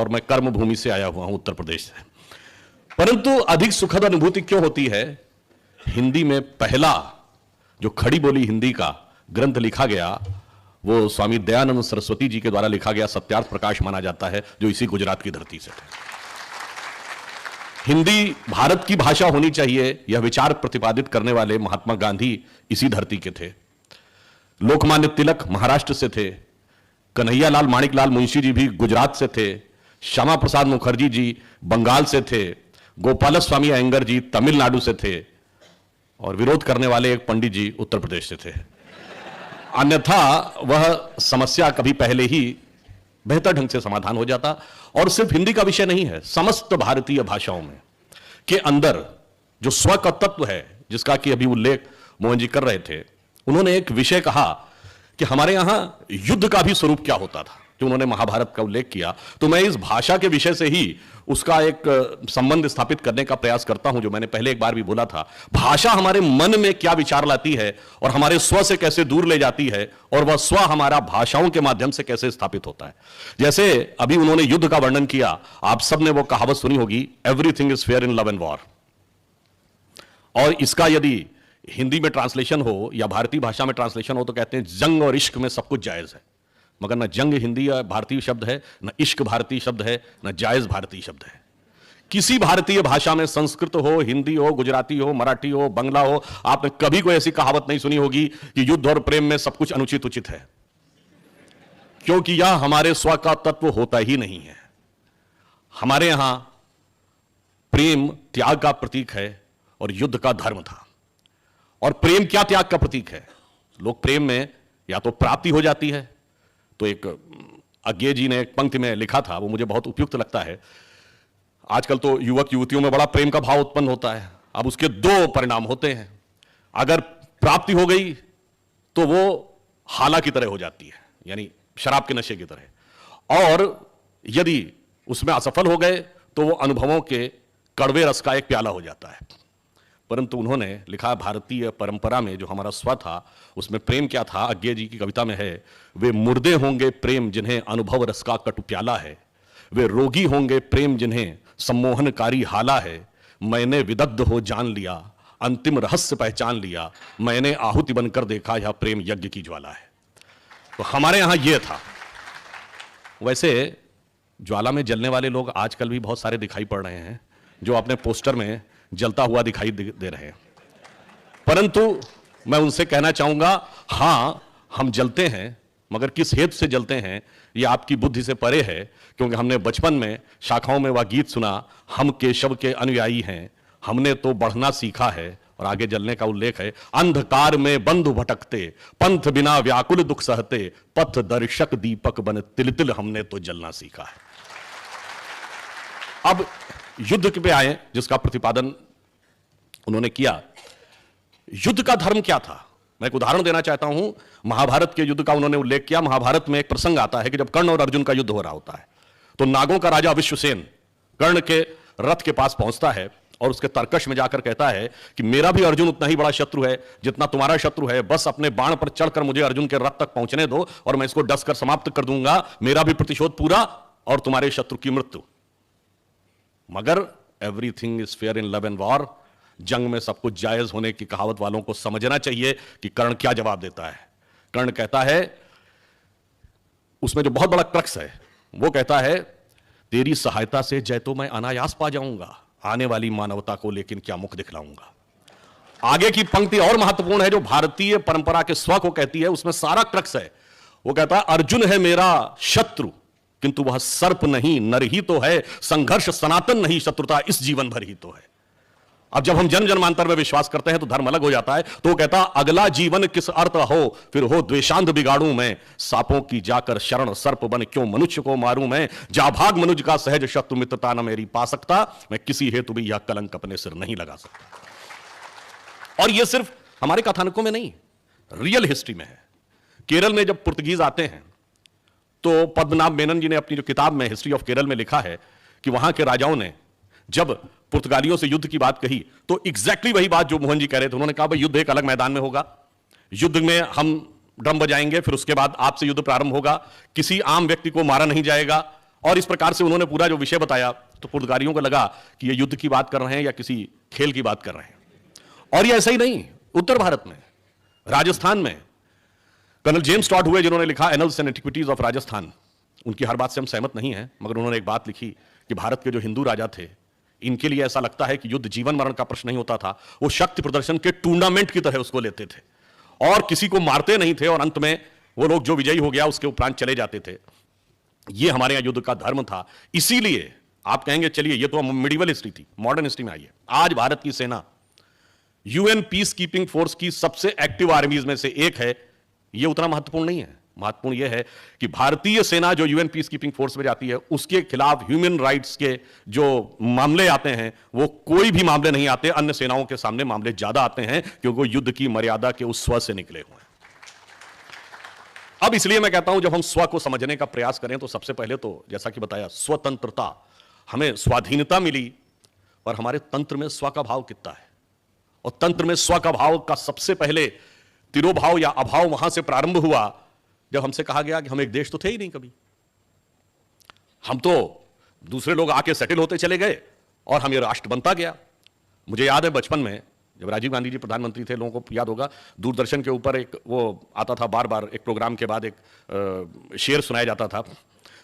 और मैं कर्म भूमि से आया हुआ हूं, उत्तर प्रदेश से। परंतु अधिक सुखद अनुभूति क्यों होती है? हिंदी में पहला जो खड़ी बोली हिंदी का ग्रंथ लिखा गया वो स्वामी दयानंद सरस्वती जी के द्वारा लिखा गया सत्यार्थ प्रकाश माना जाता है, जो इसी गुजरात की धरती से थे। हिंदी भारत की भाषा होनी चाहिए, यह विचार प्रतिपादित करने वाले महात्मा गांधी इसी धरती के थे। लोकमान्य तिलक महाराष्ट्र से थे, कन्हैयालाल माणिकलाल मुंशी जी भी गुजरात से थे, श्यामा प्रसाद मुखर्जी जी बंगाल से थे, गोपाल स्वामी अयंगर जी तमिलनाडु से थे, और विरोध करने वाले एक पंडित जी उत्तर प्रदेश से थे। अन्यथा वह समस्या कभी पहले ही बेहतर ढंग से समाधान हो जाता। और सिर्फ हिंदी का विषय नहीं है, समस्त भारतीय भाषाओं में के अंदर जो स्व का तत्व है, जिसका कि अभी उल्लेख मोहन जी कर रहे थे, उन्होंने एक विषय कहा कि हमारे यहां युद्ध का भी स्वरूप क्या होता था, जो उन्होंने महाभारत का उल्लेख किया। तो मैं इस भाषा के विषय से ही उसका एक संबंध स्थापित करने का प्रयास करता हूं, जो मैंने पहले एक बार भी बोला था। भाषा हमारे मन में क्या विचार लाती है और हमारे स्व से कैसे दूर ले जाती है, और वह स्व हमारा भाषाओं के माध्यम से कैसे स्थापित होता है। जैसे अभी उन्होंने युद्ध का वर्णन किया, आप सबने वो कहावत सुनी होगी, everything is fair in love and war. और इसका यदि हिंदी में ट्रांसलेशन हो या भारतीय भाषा में ट्रांसलेशन हो तो कहते हैं जंग और इश्क में सब कुछ जायज है। मगर न जंग हिंदी या भारतीय शब्द है, न इश्क भारतीय शब्द है, न जायज भारतीय शब्द है। किसी भारतीय भाषा में, संस्कृत हो, हिंदी हो, गुजराती हो, मराठी हो, बंगला हो, आपने कभी कोई ऐसी कहावत नहीं सुनी होगी कि युद्ध और प्रेम में सब कुछ अनुचित उचित है, क्योंकि यह हमारे स्व का तत्व होता ही नहीं है। हमारे यहां प्रेम त्याग का प्रतीक है और युद्ध का धर्म था। और प्रेम क्या त्याग का प्रतीक है? लोग प्रेम में या तो प्राप्ति हो जाती है, तो एक अज्ञे जी ने एक पंक्ति में लिखा था, वो मुझे बहुत उपयुक्त लगता है। आजकल तो युवक युवतियों में बड़ा प्रेम का भाव उत्पन्न होता है। अब उसके दो परिणाम होते हैं। अगर प्राप्ति हो गई तो वो हाला की तरह हो जाती है, यानी शराब के नशे की तरह, और यदि उसमें असफल हो गए तो वो अनुभवों के कड़वे रस का एक प्याला हो जाता है। परंतु उन्होंने लिखा, भारतीय परंपरा में जो हमारा स्व था उसमें प्रेम क्या था? अज्ञे जी की कविता में है, वे मुर्दे होंगे प्रेम जिन्हें अनुभव रस का कटु प्याला है, वे रोगी होंगे प्रेम जिन्हें सम्मोहनकारी हाला है, मैंने विदग्ध हो जान लिया, अंतिम रहस्य पहचान लिया, मैंने आहुति बनकर देखा यह प्रेम यज्ञ की ज्वाला है। तो हमारे यहां यह था। वैसे ज्वाला में जलने वाले लोग आजकल भी बहुत सारे दिखाई पड़ रहे हैं, जो अपने पोस्टर में जलता हुआ दिखाई दे रहे हैं। परंतु मैं उनसे कहना चाहूंगा, हां हम जलते हैं, मगर किस हेतु से जलते हैं यह आपकी बुद्धि से परे है। क्योंकि हमने बचपन में शाखाओं में वह गीत सुना, हम केशव के अनुयायी हैं, हमने तो बढ़ना सीखा है, और आगे जलने का उल्लेख है, अंधकार में बंधु भटकते, पंथ बिना व्याकुल दुख सहते, पथ दर्शक दीपक बन तिल तिल हमने तो जलना सीखा है। अब युद्ध पे आए, जिसका प्रतिपादन उन्होंने किया। युद्ध का धर्म क्या था? मैं एक उदाहरण देना चाहता हूं। महाभारत के युद्ध का उन्होंने उल्लेख किया। महाभारत में एक प्रसंग आता है कि जब कर्ण और अर्जुन का युद्ध हो रहा होता है, तो नागों का राजा विश्वसेन कर्ण के रथ के पास पहुंचता है और उसके तर्कश में जाकर कहता है कि मेरा भी अर्जुन उतना ही बड़ा शत्रु है जितना तुम्हारा शत्रु है, बस अपने बाण पर चढ़कर मुझे अर्जुन के रथ तक पहुंचने दो और मैं इसको डसकर समाप्त कर दूंगा, मेरा भी प्रतिशोध पूरा और तुम्हारे शत्रु की मृत्यु। मगर everything is fair in love and war, जंग में सब कुछ जायज होने की कहावत वालों को समझना चाहिए कि कर्ण क्या जवाब देता है। कर्ण कहता है, उसमें जो बहुत बड़ा क्रक्स है, वो कहता है, तेरी सहायता से जय तो मैं अनायास पा जाऊंगा, आने वाली मानवता को लेकिन क्या मुख दिखलाऊंगा। आगे की पंक्ति और महत्वपूर्ण है, जो भारतीय परंपरा के स्व को कहती है, उसमें सारा क्रक्स है। वो कहता है, अर्जुन है मेरा शत्रु किंतु वह सर्प नहीं, नर ही तो है, संघर्ष सनातन नहीं, शत्रुता इस जीवन भर ही तो है। अब जब हम जन जन्मांतर में विश्वास करते हैं तो धर्म अलग हो जाता है। तो वो कहता, अगला जीवन किस अर्थ हो, फिर हो द्वेषांध बिगाड़ू मैं, सांपों की जाकर शरण सर्प बन क्यों मनुष्य को मारूं मैं, जा भाग मनुज का सहज शत्रु मित्रता न मेरी पा सकता, मैं किसी हेतु भी यह कलंक अपने सिर नहीं लगा सकता। और यह सिर्फ हमारे कथानकों में नहीं, रियल हिस्ट्री में है। केरल में जब पुर्तगीज आते हैं तो पद्मनाभ मेनन जी ने अपनी जो किताब में हिस्ट्री ऑफ केरल में लिखा है कि वहां के राजाओं ने जब पुर्तगालियों से युद्ध की बात कही तो एग्जैक्टली वही बात जो मोहन जी कह रहे थे। उन्होंने कहा, भाई युद्ध एक अलग मैदान में होगा, युद्ध में हम ड्रम बजाएंगे, फिर उसके बाद आपसे युद्ध प्रारंभ होगा, किसी आम व्यक्ति को मारा नहीं जाएगा और इस प्रकार से उन्होंने पूरा जो विषय बताया तो पुर्तगालियों को लगा कि ये युद्ध की बात कर रहे हैं या किसी खेल की बात कर रहे हैं। और ये ऐसा ही नहीं, उत्तर भारत में, राजस्थान में कर्नल जेम्स टॉड हुए जिन्होंने लिखा annuls and antiquities of Rajasthan. उनकी हर बात से हम सहमत नहीं हैं, मगर उन्होंने एक बात लिखी कि भारत के जो हिंदू राजा थे, इनके लिए ऐसा लगता है कि युद्ध जीवन मरण का प्रश्न नहीं होता था, वो शक्ति प्रदर्शन के टूर्नामेंट की तरह उसको लेते थे और किसी को मारते नहीं थे और अंत में वो लोग जो विजयी हो गया उसके उपरांत चले जाते थे। ये हमारे यहां युद्ध का धर्म था। इसीलिए आप कहेंगे चलिए ये तो मिडिवल हिस्ट्री थी, मॉडर्न हिस्ट्री में आइए। आज भारत की सेना यूएन पीस कीपिंग फोर्स की सबसे एक्टिव आर्मीज में से एक है। यह उतना महत्वपूर्ण नहीं है, महत्वपूर्ण यह है कि भारतीय सेना जो यूएन पीस कीपिंग फोर्स में जाती है उसके खिलाफ ह्यूमन राइट्स के जो मामले आते हैं वो कोई भी मामले नहीं आते, अन्य सेनाओं के सामने मामले ज्यादा आते हैं क्योंकि वो युद्ध की मर्यादा के उस स्व से निकले हुए हैं। अब इसलिए मैं कहता हूं जब हम स्व को समझने का प्रयास करें तो सबसे पहले तो जैसा कि बताया स्वतंत्रता, हमें स्वाधीनता मिली, और हमारे तंत्र में स्व का भाव कितना है। और तंत्र में स्व का भाव का सबसे पहले तिरोभाव या अभाव वहां से प्रारंभ हुआ जब हमसे कहा गया कि हम एक देश तो थे ही नहीं कभी, हम तो दूसरे लोग आके सेटल होते चले गए और हम ये राष्ट्र बनता गया। मुझे याद है बचपन में जब राजीव गांधी जी प्रधानमंत्री थे, लोगों को याद होगा दूरदर्शन के ऊपर एक वो आता था, बार बार एक प्रोग्राम के बाद एक शेर सुनाया जाता था,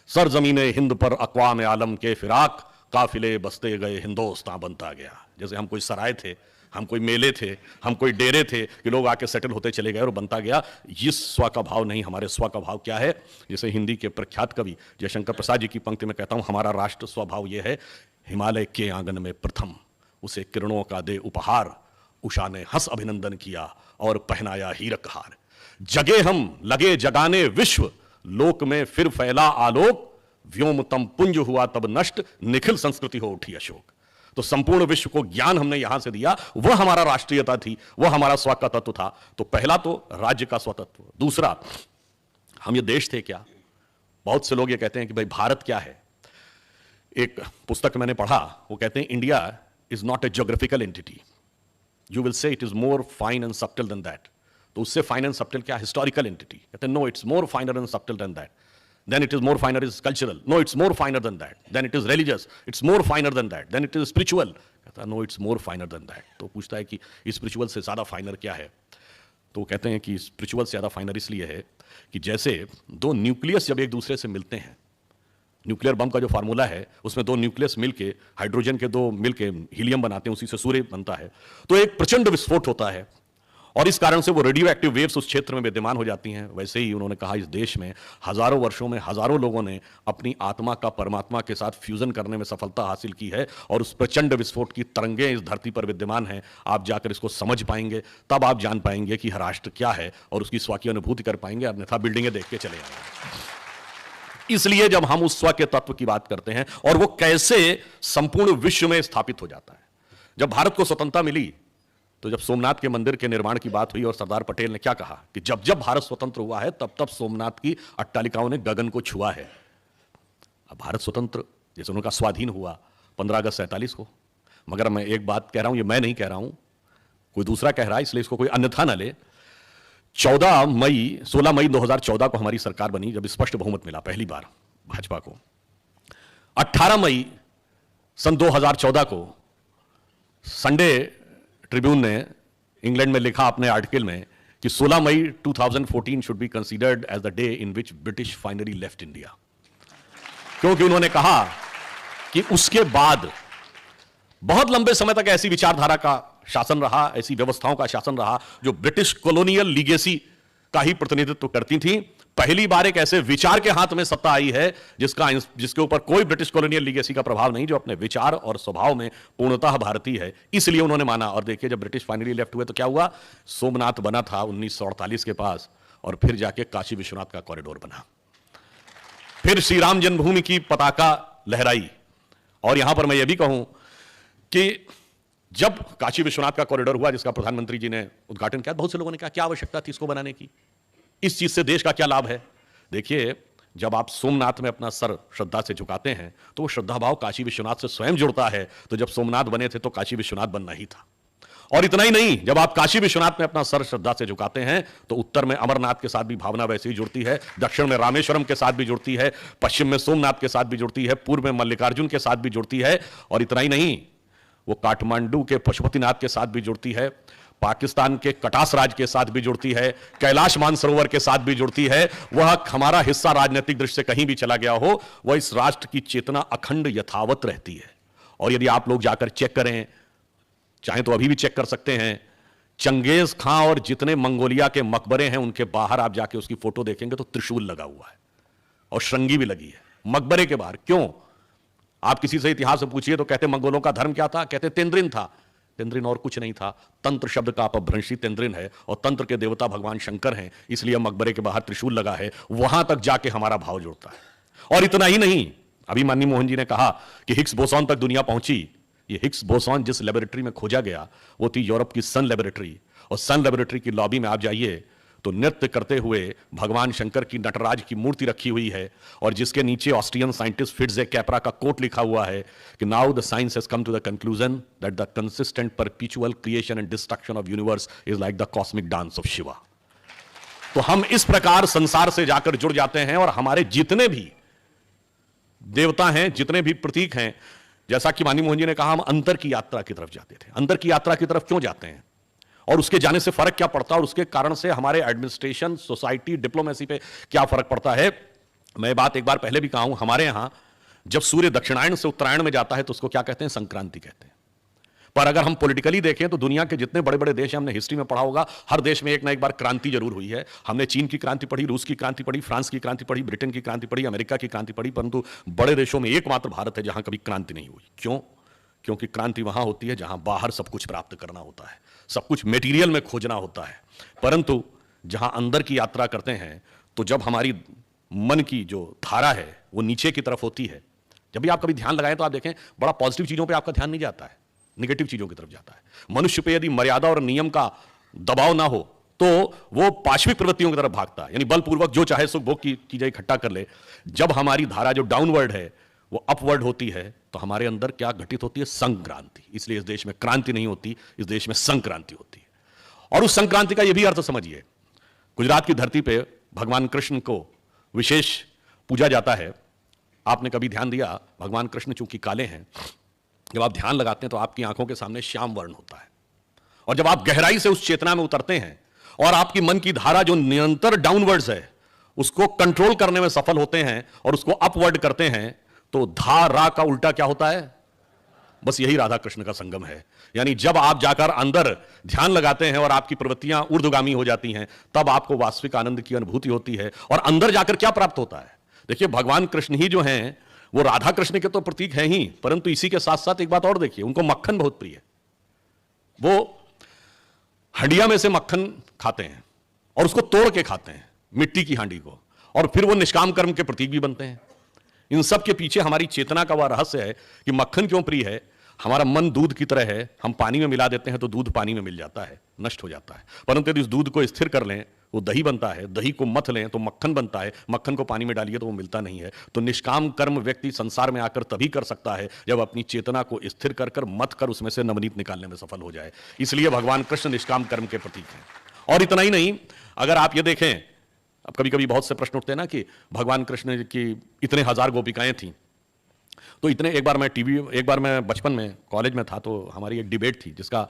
सरजमीने हिंद पर अक़वाम आलम के फिराक काफिले बसते गए हिंदोस्तां बनता गया। जैसे हम कोई सराय थे, हम कोई मेले थे, हम कोई डेरे थे कि लोग आके सेटल होते चले गए और बनता गया। ये स्व का भाव नहीं, हमारे स्व का भाव क्या है? जैसे हिंदी के प्रख्यात कवि जयशंकर प्रसाद जी की पंक्ति में कहता हूं, हमारा राष्ट्र स्वभाव यह है, हिमालय के आंगन में प्रथम उसे किरणों का दे उपहार, उषा ने हंस अभिनंदन किया और पहनाया हीरक हार। जगे हम लगे जगाने विश्व, लोक में फिर फैला आलोक, व्योम तम पुंज हुआ तब नष्ट, निखिल संस्कृति हो उठी अशोक। तो संपूर्ण विश्व को ज्ञान हमने यहां से दिया, वह हमारा राष्ट्रीयता थी, वह हमारा स्व का तत्व था। तो पहला तो राज्य का स्वतत्व। दूसरा, हम ये देश थे क्या? बहुत से लोग ये कहते हैं कि भाई भारत क्या है। एक पुस्तक मैंने पढ़ा, वो कहते हैं India is not a geographical entity, you will say it is more fine and subtle than that. तो उससे फाइन एंड सब्टल क्या? Historical entity. कहते हैं no, it's more finer and subtle than that. Then it is more finer is cultural. No, it's more finer than that. Then it is religious. It's more finer than that. Then it is spiritual. कहता है no, it's more finer than that. तो पूछता है कि spiritual से ज़्यादा फाइनर क्या है? तो कहते हैं कि स्पिरिचुअल से ज़्यादा फाइनर इसलिए है कि जैसे दो न्यूक्लियस जब एक दूसरे से मिलते हैं, न्यूक्लियर बम का जो फार्मूला है उसमें दो न्यूक्लियस मिलके हाइड्रोजन के दो मिलके हीलियम बनाते हैं, उसी से सूर्य बनता है, तो एक प्रचंड विस्फोट होता है और इस कारण से वो रेडियो एक्टिव वेव्स उस क्षेत्र में विद्यमान हो जाती हैं। वैसे ही उन्होंने कहा इस देश में हजारों वर्षों में हजारों लोगों ने अपनी आत्मा का परमात्मा के साथ फ्यूजन करने में सफलता हासिल की है और उस प्रचंड विस्फोट की तरंगें इस धरती पर विद्यमान हैं। आप जाकर इसको समझ पाएंगे, तब आप जान पाएंगे कि राष्ट्र क्या है और उसकी स्व की अनुभूति कर पाएंगे, अन्यथा बिल्डिंगें देख के चले आएंगे। इसलिए जब हम उस स्व के तत्व की बात करते हैं और वो कैसे संपूर्ण विश्व में स्थापित हो जाता है। जब भारत को स्वतंत्रता मिली तो जब सोमनाथ के मंदिर के निर्माण की बात हुई और सरदार पटेल ने क्या कहा कि जब जब भारत स्वतंत्र हुआ है तब तब सोमनाथ की अट्टालिकाओं ने गगन को छुआ है। अब भारत स्वतंत्र जैसे उनका स्वाधीन हुआ 15 अगस्त 47 को, मगर मैं एक बात कह रहा हूं, ये मैं नहीं कह रहा हूं, कोई दूसरा कह रहा है, इसलिए इसको कोई अन्यथा ना ले। 16 मई 2014 को हमारी सरकार बनी जब स्पष्ट बहुमत मिला पहली बार भाजपा को। 18 मई सन 2014 को संडे ट्रिब्यून ने इंग्लैंड में लिखा अपने आर्टिकल में कि 16 मई 2014 should be considered as the day in which British finally left India, क्योंकि उन्होंने कहा कि उसके बाद बहुत लंबे समय तक ऐसी विचारधारा का शासन रहा, ऐसी व्यवस्थाओं का शासन रहा जो ब्रिटिश कॉलोनियल लीगेसी का ही प्रतिनिधित्व करती थी। पहली बार एक ऐसे विचार के हाथ में सत्ता आई है जिसके ऊपर कोई ब्रिटिश कॉलोनियल लीगेसी का प्रभाव नहीं, जो अपने विचार और स्वभाव में पूर्णतः भारतीय है, इसलिए उन्होंने माना। और देखिए जब ब्रिटिश फाइनली लेफ्ट हुए तो क्या हुआ, सोमनाथ बना था 1948 के पास और फिर जाके काशी विश्वनाथ का कॉरिडोर बना, फिर श्री राम जन्मभूमि की पताका लहराई। और यहां पर मैं यह भी कहूं कि जब काशी विश्वनाथ का कॉरिडोर हुआ जिसका प्रधानमंत्री जी ने उद्घाटन किया, बहुत से लोगों ने कहा क्या आवश्यकता थी इसको बनाने की, इस चीज से देश का क्या लाभ है। देखिए जब आप सोमनाथ में अपना सर श्रद्धा से झुकाते हैं तो वो श्रद्धा भाव काशी विश्वनाथ से स्वयं जुड़ता है। तो जब सोमनाथ बने थे तो काशी विश्वनाथ बनना ही था। और इतना ही नहीं, जब आप काशी विश्वनाथ में अपना सर श्रद्धा से झुकाते हैं तो उत्तर में अमरनाथ के साथ भी भावना वैसे ही जुड़ती है, दक्षिण में रामेश्वरम के साथ भी जुड़ती है, पश्चिम में सोमनाथ के साथ भी जुड़ती है, पूर्व में मल्लिकार्जुन के साथ भी जुड़ती है, और इतना ही नहीं, वो काठमांडू के पशुपतिनाथ के साथ भी जुड़ती है, पाकिस्तान के कटास राज के साथ भी जुड़ती है, कैलाश मानसरोवर के साथ भी जुड़ती है। वह हमारा हिस्सा राजनीतिक दृष्टि से कहीं भी चला गया हो, वह इस राष्ट्र की चेतना अखंड यथावत रहती है। और यदि आप लोग जाकर चेक करें, चाहे तो अभी भी चेक कर सकते हैं, चंगेज खां और जितने मंगोलिया के मकबरे हैं उनके बाहर आप जाके उसकी फोटो देखेंगे तो त्रिशूल लगा हुआ है और श्रृंगी भी लगी है मकबरे के बाहर। क्यों? आप किसी से इतिहास में पूछिए तो कहते मंगोलों का धर्म क्या था, कहते तेंद्रिन था। तेंद्रिन और कुछ नहीं था, तंत्र शब्द का अपभ्रंशी तेंद्रिन है और तंत्र के देवता भगवान शंकर हैं, इसलिए मकबरे के बाहर त्रिशूल लगा है। वहां तक जाके हमारा भाव जुड़ता है। और इतना ही नहीं, अभी माननीय मोहन जी ने कहा कि हिग्स बोसॉन तक दुनिया पहुंची। ये हिग्स बोसॉन जिस लेबोरेटरी में खोजा गया वो थी यूरोप की सन लेबोरेटरी, और सन लेबोरेटरी की लॉबी में आप जाइए तो नृत्य करते हुए भगवान शंकर की नटराज की मूर्ति रखी हुई है, और जिसके नीचे ऑस्ट्रियन साइंटिस्ट फिट्जे कैपरा का कोट लिखा हुआ है कि now the science has come to the conclusion that the consistent perpetual creation and destruction of universe is like the cosmic dance of Shiva. तो हम इस प्रकार संसार से जाकर जुड़ जाते हैं, और हमारे जितने भी देवता हैं, जितने भी प्रतीक हैं, जैसा कि माननीय मोहन जी ने कहा, हम अंतर की यात्रा की तरफ जाते थे। अंतर की यात्रा की तरफ क्यों जाते हैं और उसके जाने से फर्क क्या पड़ता है, और उसके कारण से हमारे एडमिनिस्ट्रेशन, सोसाइटी, डिप्लोमेसी पे क्या फर्क पड़ता है। मैं बात एक बार पहले भी कहा हूं, हमारे यहां जब सूर्य दक्षिणायन से उत्तरायण में जाता है तो उसको क्या कहते हैं, संक्रांति कहते हैं। पर अगर हम पॉलिटिकली देखें तो दुनिया के जितने बड़े बड़े देश हैं, हमने हिस्ट्री में पढ़ा होगा, हर देश में एक ना एक बार क्रांति जरूर हुई है। हमने चीन की क्रांति पढ़ी, रूस की क्रांति पढ़ी, फ्रांस की क्रांति पढ़ी, ब्रिटेन की क्रांति पढ़ी, अमेरिका की क्रांति पढ़ी, परंतु बड़े देशों में एकमात्र भारत है जहां कभी क्रांति नहीं हुई। क्यों? क्योंकि क्रांति वहां होती है जहां बाहर सब कुछ प्राप्त करना होता है, सब कुछ मेटीरियल में खोजना होता है, परंतु जहां अंदर की यात्रा करते हैं तो जब हमारी मन की जो धारा है वो नीचे की तरफ होती है। जब भी आप कभी ध्यान लगाएं तो आप देखें बड़ा पॉजिटिव चीजों पे आपका ध्यान नहीं जाता है, निगेटिव चीजों की तरफ जाता है। मनुष्य पे यदि मर्यादा और नियम का दबाव ना हो तो वो पाश्विक प्रवृत्तियों की तरफ भागता है, यानी बलपूर्वक जो चाहे सुख भोग की चीजें इकट्ठा कर ले। जब हमारी धारा जो डाउनवर्ड है वो अपवर्ड होती है तो हमारे अंदर क्या घटित होती है, संक्रांति। इसलिए इस देश में क्रांति नहीं होती, इस देश में संक्रांति होती है। और उस संक्रांति का यह भी अर्थ समझिए, गुजरात की धरती पे भगवान कृष्ण को विशेष पूजा जाता है। आपने कभी ध्यान दिया, भगवान कृष्ण चूंकि काले हैं, जब आप ध्यान लगाते हैं तो आपकी आंखों के सामने श्याम वर्ण होता है, और जब आप गहराई से उस चेतना में उतरते हैं और आपकी मन की धारा जो निरंतर डाउनवर्ड्स है उसको कंट्रोल करने में सफल होते हैं और उसको अपवर्ड करते हैं, तो धारा का उल्टा क्या होता है, बस यही राधा कृष्ण का संगम है। यानी जब आप जाकर अंदर ध्यान लगाते हैं और आपकी प्रवृत्तियां ऊर्ध्वगामी हो जाती हैं, तब आपको वास्तविक आनंद की अनुभूति होती है। और अंदर जाकर क्या प्राप्त होता है, देखिए भगवान कृष्ण ही जो हैं वो राधा कृष्ण के तो प्रतीक हैं ही, परंतु इसी के साथ साथ एक बात और देखिए, उनको मक्खन बहुत प्रिय है। वो हंडिया में से मक्खन खाते हैं और उसको तोड़ के खाते हैं, मिट्टी की हांडी को, और फिर वो निष्काम कर्म के प्रतीक भी बनते हैं। इन सब के पीछे हमारी चेतना का वह रहस्य है कि मक्खन क्यों प्रिय है। हमारा मन दूध की तरह है, हम पानी में मिला देते हैं तो दूध पानी में मिल जाता है, नष्ट हो जाता है, परंतु यदि इस दूध को स्थिर कर लें वो दही बनता है, दही को मथ लें तो मक्खन बनता है, मक्खन को पानी में डालिए तो वो मिलता नहीं है। तो निष्काम कर्म व्यक्ति संसार में आकर तभी कर सकता है जब अपनी चेतना को स्थिर कर कर मथ कर उसमें से नवनीत निकालने में सफल हो जाए। इसलिए भगवान कृष्ण निष्काम कर्म के प्रतीक हैं। और इतना ही नहीं, अगर आप ये देखें, अब कभी कभी बहुत से प्रश्न उठते हैं ना कि भगवान कृष्ण की इतने हजार गोपिकाएं थीं, तो इतने एक बार मैं बचपन में कॉलेज में था तो हमारी एक डिबेट थी जिसका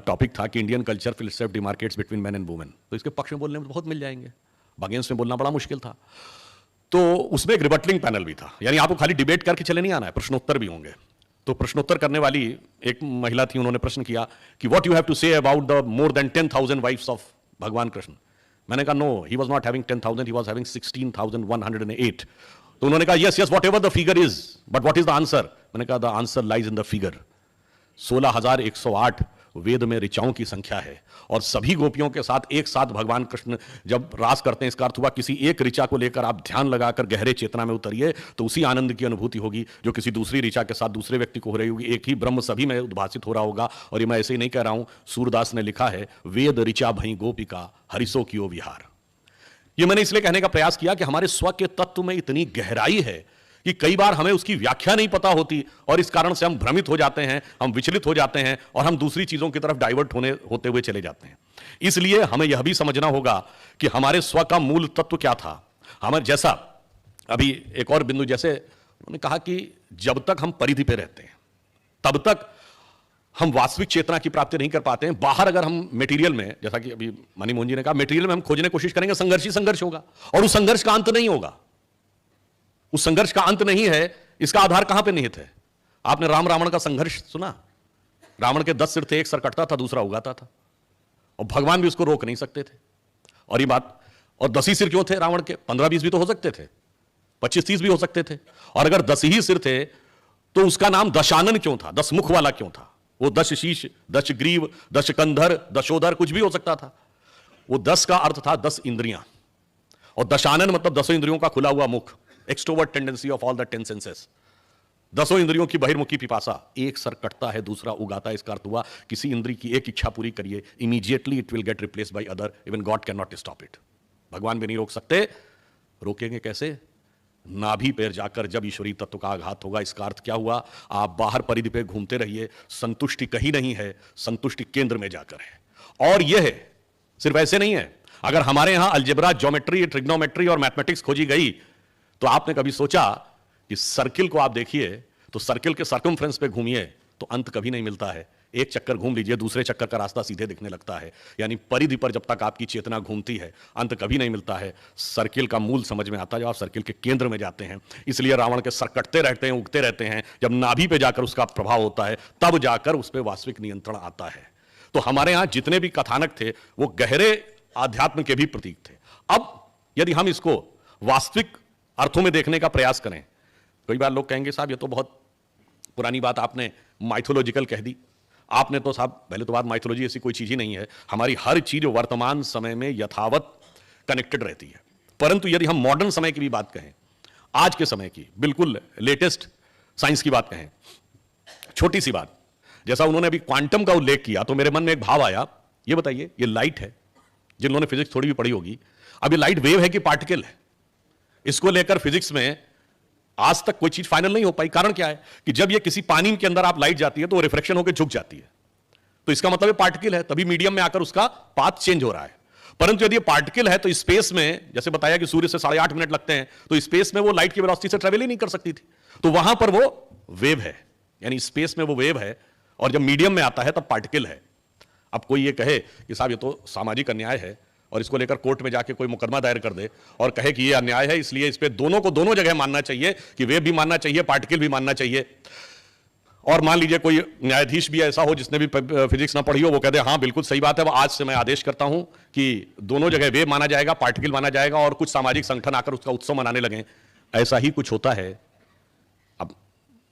टॉपिक था कि इंडियन कल्चर फिलसेफ demarcates between man and women. तो इसके पक्ष में बोलने में बहुत मिल जाएंगे, अगेंस्ट में बोलना बड़ा मुश्किल था। तो उसमें एक रिबटलिंग पैनल भी था, यानी आपको खाली डिबेट करके चले नहीं आना है, प्रश्नोत्तर भी होंगे। तो प्रश्नोत्तर करने वाली एक महिला थी, उन्होंने प्रश्न किया कि what you have to say about the more than 10,000 wives of भगवान कृष्ण। मैंने कहा no, he was not having 10,000, he was having 16,108। तो उन्होंने कहा yes yes whatever the figure is, but what is the answer. मैंने कहा the answer lies in the figure. 16,108 Veda में ऋचाओं की संख्या है, और सभी गोपियों के साथ एक साथ भगवान कृष्ण जब रास करते हैं, इसका अर्थ हुआ किसी एक ऋचा को लेकर आप ध्यान लगाकर गहरे चेतना में उतरिए तो उसी आनंद की अनुभूति होगी जो किसी दूसरी ऋचा के साथ दूसरे व्यक्ति को हो रही होगी। एक ही ब्रह्म सभी में उद्भासित हो रहा होगा। और ये मैं ऐसे ही नहीं कह रहा हूं, सूरदास ने लिखा है, वेद ऋचा भई गोपिका हरिसो कियो विहार। ये मैंने इसलिए कहने का प्रयास किया कि हमारे स्व के तत्व में इतनी गहराई है कि कई बार हमें उसकी व्याख्या नहीं पता होती और इस कारण से हम भ्रमित हो जाते हैं, हम विचलित हो जाते हैं और हम दूसरी चीजों की तरफ डाइवर्ट होते हुए चले जाते हैं। इसलिए हमें यह भी समझना होगा कि हमारे स्व का मूल तत्व क्या था। हमें जैसा अभी एक और बिंदु, जैसे उन्होंने कहा कि जब तक हम परिधि पे रहते हैं तब तक हम वास्तविक चेतना की प्राप्ति नहीं कर पाते हैं। बाहर अगर हम मटेरियल में, जैसा कि अभी मनी मोहन जी ने कहा, मटेरियल में हम खोजने की कोशिश करेंगे, संघर्ष ही संघर्ष होगा और उस संघर्ष का अंत नहीं होगा। उस संघर्ष का अंत नहीं है। इसका आधार कहां पे निहित है? आपने राम रावण का संघर्ष सुना? रावण के 10 सिर थे, एक सर कटता था, दूसरा उगाता था और भगवान भी उसको रोक नहीं सकते थे। और ये बात, और 10 ही सिर क्यों थे रावण के? 15-20 भी तो हो सकते थे, 25-30 भी हो सकते थे। और अगर 10 ही सिर थे तो उसका नाम दशानन क्यों था? 10 मुख वाला क्यों था? वो 10 शीश, 10 ग्रीव, 10 कंधर, दशोदर, कुछ भी हो सकता था। वो 10 का अर्थ था 10 इंद्रियां, और दशानन मतलब 10 इंद्रियों का खुला हुआ मुख, extrovert tendency of all the 10 senses. 10 इंद्रियों की बहिर्मुखी पिपासा। एक सर कटता है, दूसरा उगाता है। इसका अर्थ हुआ किसी इंद्रिय की एक इच्छा पूरी करिए, immediately it will get replaced by other, even God can not stop it. भगवान भी नहीं रोक सकते। रोकेंगे कैसे? नाभि पैर जाकर जब ईश्वरीय तत्व का आघात होगा। इसका अर्थ क्या हुआ? आप बाहर परिधि पे घूमते रहिए, संतुष्टि कहीं नहीं है, संतुष्टि केंद्र में जाकर है। और यह है, सिर्फ ऐसे नहीं है। अगर हमारे यहां अलजेब्रा, ज्योमेट्री, ट्रिग्नोमेट्री और मैथमेटिक्स खोजी गई तो आपने कभी सोचा कि सर्किल को आप देखिए तो सर्किल के सर्कमफ्रेंस पे घूमिए तो अंत कभी नहीं मिलता है। एक चक्कर घूम लीजिए, दूसरे चक्कर का रास्ता सीधे दिखने लगता है। यानी परिधि पर जब तक आपकी चेतना घूमती है अंत कभी नहीं मिलता है। सर्किल का मूल समझ में आता है जब आप सर्किल के केंद्र में जाते हैं। इसलिए रावण के सर कटते रहते हैं, उगते रहते हैं। जब नाभि पे जाकर उसका प्रभाव होता है तब जाकर उस पर वास्तविक नियंत्रण आता है। तो हमारे यहां जितने भी कथानक थे वो गहरे आध्यात्म के भी प्रतीक थे। अब यदि हम इसको वास्तविक अर्थों में देखने का प्रयास करें, कई बार लोग कहेंगे साहब ये तो बहुत पुरानी बात आपने माइथोलॉजिकल कह दी। आपने तो साहब, पहले तो बात, माइथोलॉजी ऐसी कोई चीज ही नहीं है। हमारी हर चीज वर्तमान समय में यथावत कनेक्टेड रहती है। परंतु यदि हम मॉडर्न समय की भी बात कहें, आज के समय की बिल्कुल लेटेस्ट साइंस की बात कहें, छोटी सी बात, जैसा उन्होंने अभी क्वांटम का उल्लेख किया तो मेरे मन में एक भाव आया। ये बताइए, ये लाइट है, जिन्होंने फिजिक्स थोड़ी भी पढ़ी होगी, अब ये लाइट वेव है कि पार्टिकल है? इसको लेकर फिजिक्स में आज तक कोई चीज फाइनल नहीं हो पाई। कारण क्या है कि जब ये किसी पानी के अंदर आप लाइट जाती है तो वो रिफ्लेक्शन होकर झुक जाती है, तो इसका मतलब ये पार्टिकल है, तभी मीडियम में आकर उसका पाथ चेंज हो रहा है। परंतु यदि ये पार्टिकल है तो स्पेस में, जैसे बताया कि सूर्य से 8.5 मिनट लगते हैं, तो स्पेस में वो लाइट की वेलोसिटी से ट्रेवल ही नहीं कर सकती थी, तो वहां पर वो वेव है, यानी स्पेस में वो वेव है, और जब मीडियम में आता है तब पार्टिकल है। अब कोई ये कहे कि साहब ये तो सामाजिक अन्याय है और इसको लेकर कोर्ट में जाके कोई मुकदमा दायर कर दे और कहे कि ये अन्याय है, इसलिए इस पे दोनों को दोनों जगह मानना चाहिए, कि वेव भी मानना चाहिए, पार्टिकल भी मानना चाहिए। और मान लीजिए कोई न्यायाधीश भी ऐसा हो जिसने भी फिजिक्स ना पढ़ी हो, वो कहते हैं हाँ बिल्कुल सही बात है, वो आज से मैं आदेश करता हूं कि दोनों जगह वेव माना जाएगा, पार्टिकल माना जाएगा, और कुछ सामाजिक संगठन आकर उसका उत्सव मनाने लगे। ऐसा ही कुछ होता है। अब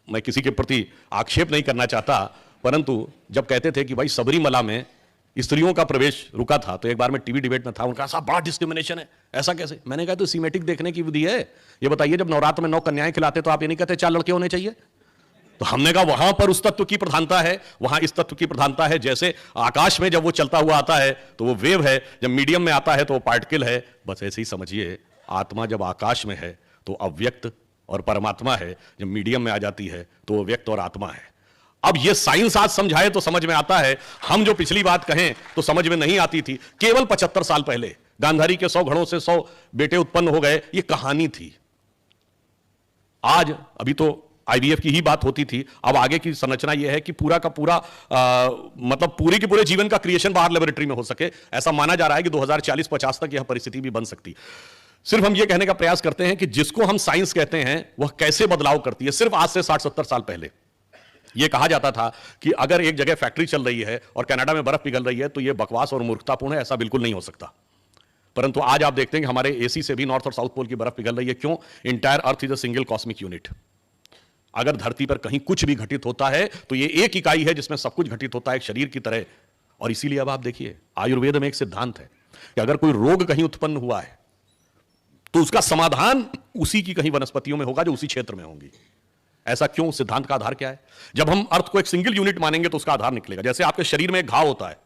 मैं किसी के प्रति आक्षेप नहीं करना चाहता, परंतु जब कहते थे कि भाई सबरीमला में स्त्रियों का प्रवेश रुका था, तो एक बार मैं टीवी डिबेट में था, उनका साहब बड़ा डिस्क्रिमिनेशन है, ऐसा कैसे? मैंने कहा तो सीमेटिक देखने की विधि है। ये बताइए, जब नवरात्र में 9 कन्याएं खिलाते तो आप ये नहीं कहते 4 लड़के होने चाहिए? तो हमने कहा वहां पर उस तत्व की प्रधानता है, वहां इस तत्व की प्रधानता है। जैसे आकाश में जब वो चलता हुआ आता है तो वो वेव है, जब मीडियम में आता है तो वो पार्टिकल है। बस ऐसे ही समझिए, आत्मा जब आकाश में है तो अव्यक्त और परमात्मा है, जब मीडियम में आ जाती है तो वो व्यक्त और आत्मा है। अब ये साइंस आज समझाए तो समझ में आता है, हम जो पिछली बात कहें तो समझ में नहीं आती थी। केवल 75 साल पहले गांधारी के 100 घड़ों से 100 बेटे उत्पन्न हो गए, ये कहानी थी। आज अभी तो आईवीएफ की ही बात होती थी, अब आगे की संरचना यह है कि पूरा का पूरा मतलब पूरे के पूरे जीवन का क्रिएशन बाहर लेबोरेटरी में हो सके। ऐसा माना जा रहा है कि 2040-50 तक यह परिस्थिति भी बन सकती। सिर्फ हम यह कहने का प्रयास करते हैं कि जिसको हम साइंस कहते हैं वह कैसे बदलाव करती है। सिर्फ आज से 60-70 साल पहले यह कहा जाता था कि अगर एक जगह फैक्ट्री चल रही है और कनाडा में बर्फ पिघल रही है तो यह बकवास और मूर्खतापूर्ण है, ऐसा बिल्कुल नहीं हो सकता। परंतु आज आप देखते हैं कि हमारे एसी से भी नॉर्थ और साउथ पोल की बर्फ पिघल रही है। क्यों? Entire earth is a single cosmic unit. अगर धरती पर कहीं कुछ भी घटित होता है तो यह एक इकाई है जिसमें सब कुछ घटित होता है, एक शरीर की तरह। और इसीलिए अब आप देखिए, आयुर्वेद में एक सिद्धांत है कि अगर कोई रोग कहीं उत्पन्न हुआ है तो उसका समाधान उसी की कहीं वनस्पतियों में होगा जो उसी क्षेत्र में होंगी। ऐसा क्यों? सिद्धांत का आधार क्या है? जब हम अर्थ को एक सिंगल यूनिट मानेंगे तो उसका आधार निकलेगा। जैसे आपके शरीर में एक घाव होता है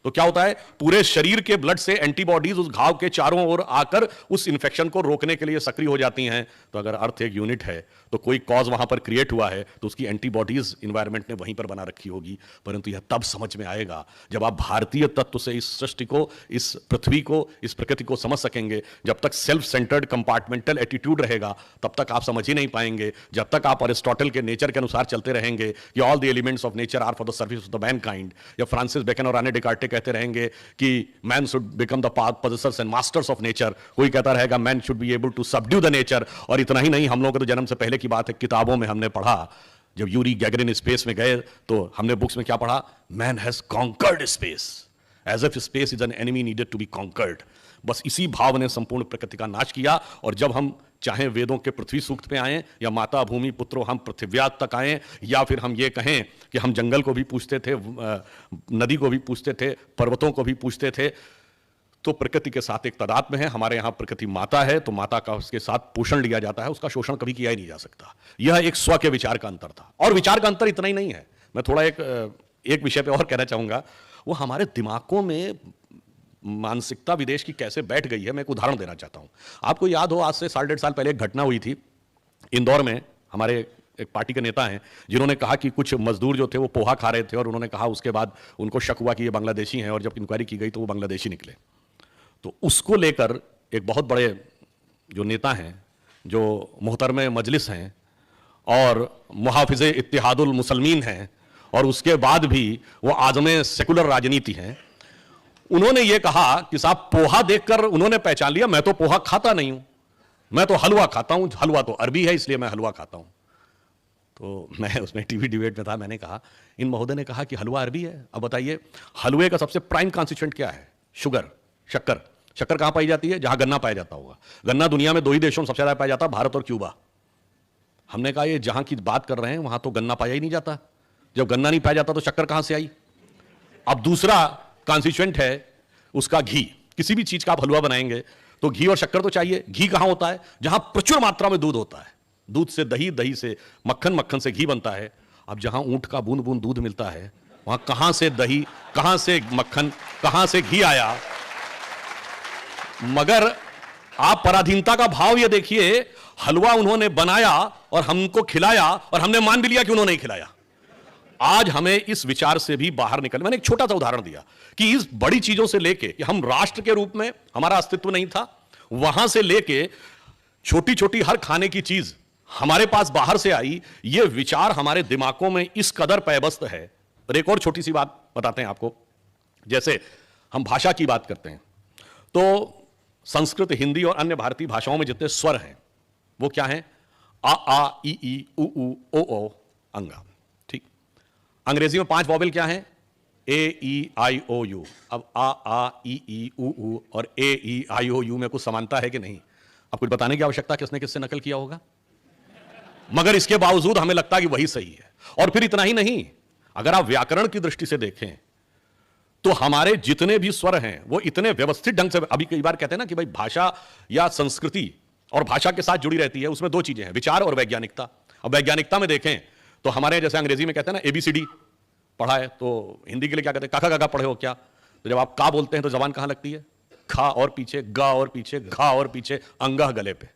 तो क्या होता है, पूरे शरीर के ब्लड से एंटीबॉडीज उस घाव के चारों ओर आकर उस इंफेक्शन को रोकने के लिए सक्रिय हो जाती हैं। तो अगर अर्थ एक यूनिट है तो कोई कॉज वहां पर क्रिएट हुआ है तो उसकी एंटीबॉडीज इन्वायरमेंट ने वहीं पर बना रखी होगी। परंतु यह तब समझ में आएगा जब आप भारतीय तत्व से इस सृष्टि को, इस पृथ्वी को, इस प्रकृति को समझ सकेंगे। जब तक सेल्फ सेंटर्ड कंपार्टमेंटल एटीट्यूड रहेगा तब तक आप समझ ही नहीं पाएंगे। जब तक आप अरिस्टोटल के नेचर के अनुसार चलते रहेंगे कि all the elements of nature are for the service of the mankind, या फ्रांसिस बेकन और रेने डेकार्टे कहते रहेंगे कि man should become the possessors and masters of nature, कोई कहता रहेगा man should be able to subdue the nature. और इतना ही नहीं, हम लोगों के तो जन्म से पहले की बात है, किताबों में हमने पढ़ा, जब यूरी गैगरिन स्पेस में गए तो हमने बुक्स में क्या पढ़ा, man has conquered space, as if space is an enemy needed to be conquered. बस इसी भाव ने संपूर्ण प्रकृति का नाश किया। और जब हम चाहे वेदों के पृथ्वी सूक्त पे आए, या माता भूमि पुत्रो हम पृथिव्यात तक आए, या फिर हम ये कहें कि हम जंगल को भी पूछते थे, नदी को भी पूछते थे, पर्वतों को भी पूछते थे, तो प्रकृति के साथ एक तादात्म्य है। हमारे यहां प्रकृति माता है तो माता का उसके साथ पोषण लिया जाता है, उसका शोषण कभी किया ही नहीं जा सकता। यह एक स्व के विचार का अंतर था। और विचार का अंतर इतना ही नहीं है, मैं थोड़ा एक विषय पे और कहना चाहूंगा। वो हमारे दिमागों में मानसिकता विदेश की कैसे बैठ गई है, मैं एक उदाहरण देना चाहता हूं। आपको याद हो, आज से 1.5 साल पहले एक घटना हुई थी इंदौर में। हमारे एक पार्टी के नेता हैं जिन्होंने कहा कि कुछ मजदूर जो थे वो पोहा खा रहे थे, और उन्होंने कहा, उसके बाद उनको शक हुआ कि ये बांग्लादेशी हैं, और जब इंक्वायरी की गई तो वो बांग्लादेशी निकले। तो उसको लेकर एक बहुत बड़े जो नेता हैं, जो मोहतरम मजलिस हैं और मुहाफिज़े इत्तिहादुल मुसलमीन हैं, और उसके बाद भी वो आज़म सेकुलर राजनीति हैं, उन्होंने ये कहा कि साहब पोहा देखकर उन्होंने पहचान लिया, मैं तो पोहा खाता नहीं हूं, मैं तो हलवा खाता हूं, हलवा तो अरबी है इसलिए मैं हलवा खाता हूं। तो मैं उसमें टीवी डिबेट में था, मैंने कहा, इन महोदय ने कहा कि हलवा अरबी है, अब बताइए हलवे का सबसे प्राइम कॉन्स्टिट्यूएंट क्या है? शुगर, शक्कर। शक्कर कहां पाई जाती है? जहां गन्ना पाया जाता होगा। गन्ना दुनिया में 2 ही देशों में सबसे ज्यादा पाया जाता है, भारत और क्यूबा। हमने कहा ये जहां की बात कर रहे हैं वहां तो गन्ना पाया ही नहीं जाता। जब गन्ना नहीं पाया जाता तो शक्कर कहां से आई? अब दूसरा कॉन्स्टिट्यूएंट है उसका घी। किसी भी चीज का आप हलवा बनाएंगे तो घी और शक्कर तो चाहिए। घी कहां होता है? जहां प्रचुर मात्रा में दूध होता है। दूध से दही, दही से मक्खन, मक्खन से घी बनता है। अब जहां ऊंट का बूंद बूंद दूध मिलता है वहां कहां से दही, कहां से मक्खन, कहां से घी आया? मगर आप पराधीनता का भाव ये देखिए, हलवा उन्होंने बनाया और हमको खिलाया, और हमने मान भी लिया कि उन्होंने ही खिलाया। आज हमें इस विचार से भी बाहर निकल, मैंने एक छोटा सा उदाहरण दिया कि इस बड़ी चीजों से लेके कि हम राष्ट्र के रूप में हमारा अस्तित्व नहीं था, वहां से लेके छोटी छोटी हर खाने की चीज हमारे पास बाहर से आई, ये विचार हमारे दिमागों में इस कदर पैबस्त है। और एक और छोटी सी बात बताते हैं आपको, जैसे हम भाषा की बात करते हैं तो संस्कृत, हिंदी और अन्य भारतीय भाषाओं में जितने स्वर हैं वो क्या हैं? आ ई उ ओ अंगा। ठीक। अंग्रेजी में 5 वॉवेल क्या हैं? ए ई आई ओ यू। अब आ ई उ और ए ई आई ओ यू में कुछ समानता है कि नहीं? अब कुछ बताने की आवश्यकता किसने किससे नकल किया होगा, मगर इसके बावजूद हमें लगता है कि वही सही है। और फिर इतना ही नहीं, अगर आप व्याकरण की दृष्टि से देखें तो हमारे जितने भी स्वर हैं वो इतने व्यवस्थित ढंग से, अभी कई बार कहते हैं ना कि भाई भाषा या संस्कृति और भाषा के साथ जुड़ी रहती है, उसमें 2 चीजें हैं, विचार और वैज्ञानिकता। अब वैज्ञानिकता में देखें तो हमारे जैसे अंग्रेजी में कहते हैं ना ABCD पढ़ा है, तो हिंदी के लिए क्या कहते हैं? काका काका पढ़े हो क्या? तो जब आप का बोलते हैं तो जबान कहां लगती है? खा और पीछे, गा और पीछे, घा और पीछे, अंगा गले पे,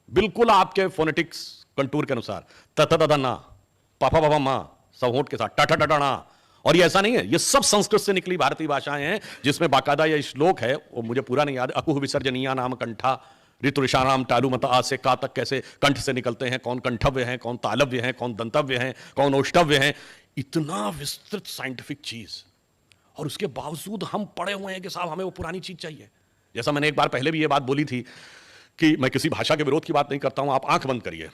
बिल्कुल आपके फोनेटिक्स कंटूर के अनुसार। तथा ना, पापा पापा मां, सब होंठ के साथ, टाटा टाटा ना। और ये ऐसा नहीं है, ये सब संस्कृत से निकली भारतीय भाषाएं हैं, जिसमें बाकायदा यह श्लोक है, वो मुझे पूरा नहीं याद, अकुह विसर्जनीया नाम कंठा ऋतुषाराम टालू मत आ से का तक कैसे कंठ से निकलते हैं, कौन कंठव्य है, कौन तालव्य है, कौन दंतव्य है, कौन ओष्टव्य है। इतना विस्तृत साइंटिफिक चीज, और उसके बावजूद हम पढ़े हुए हैं कि साहब हमें वो पुरानी चीज चाहिए। जैसा मैंने एक बार पहले भी ये बात बोली थी कि मैं किसी भाषा के विरोध की बात नहीं करता हूं। आप आंख बंद करिए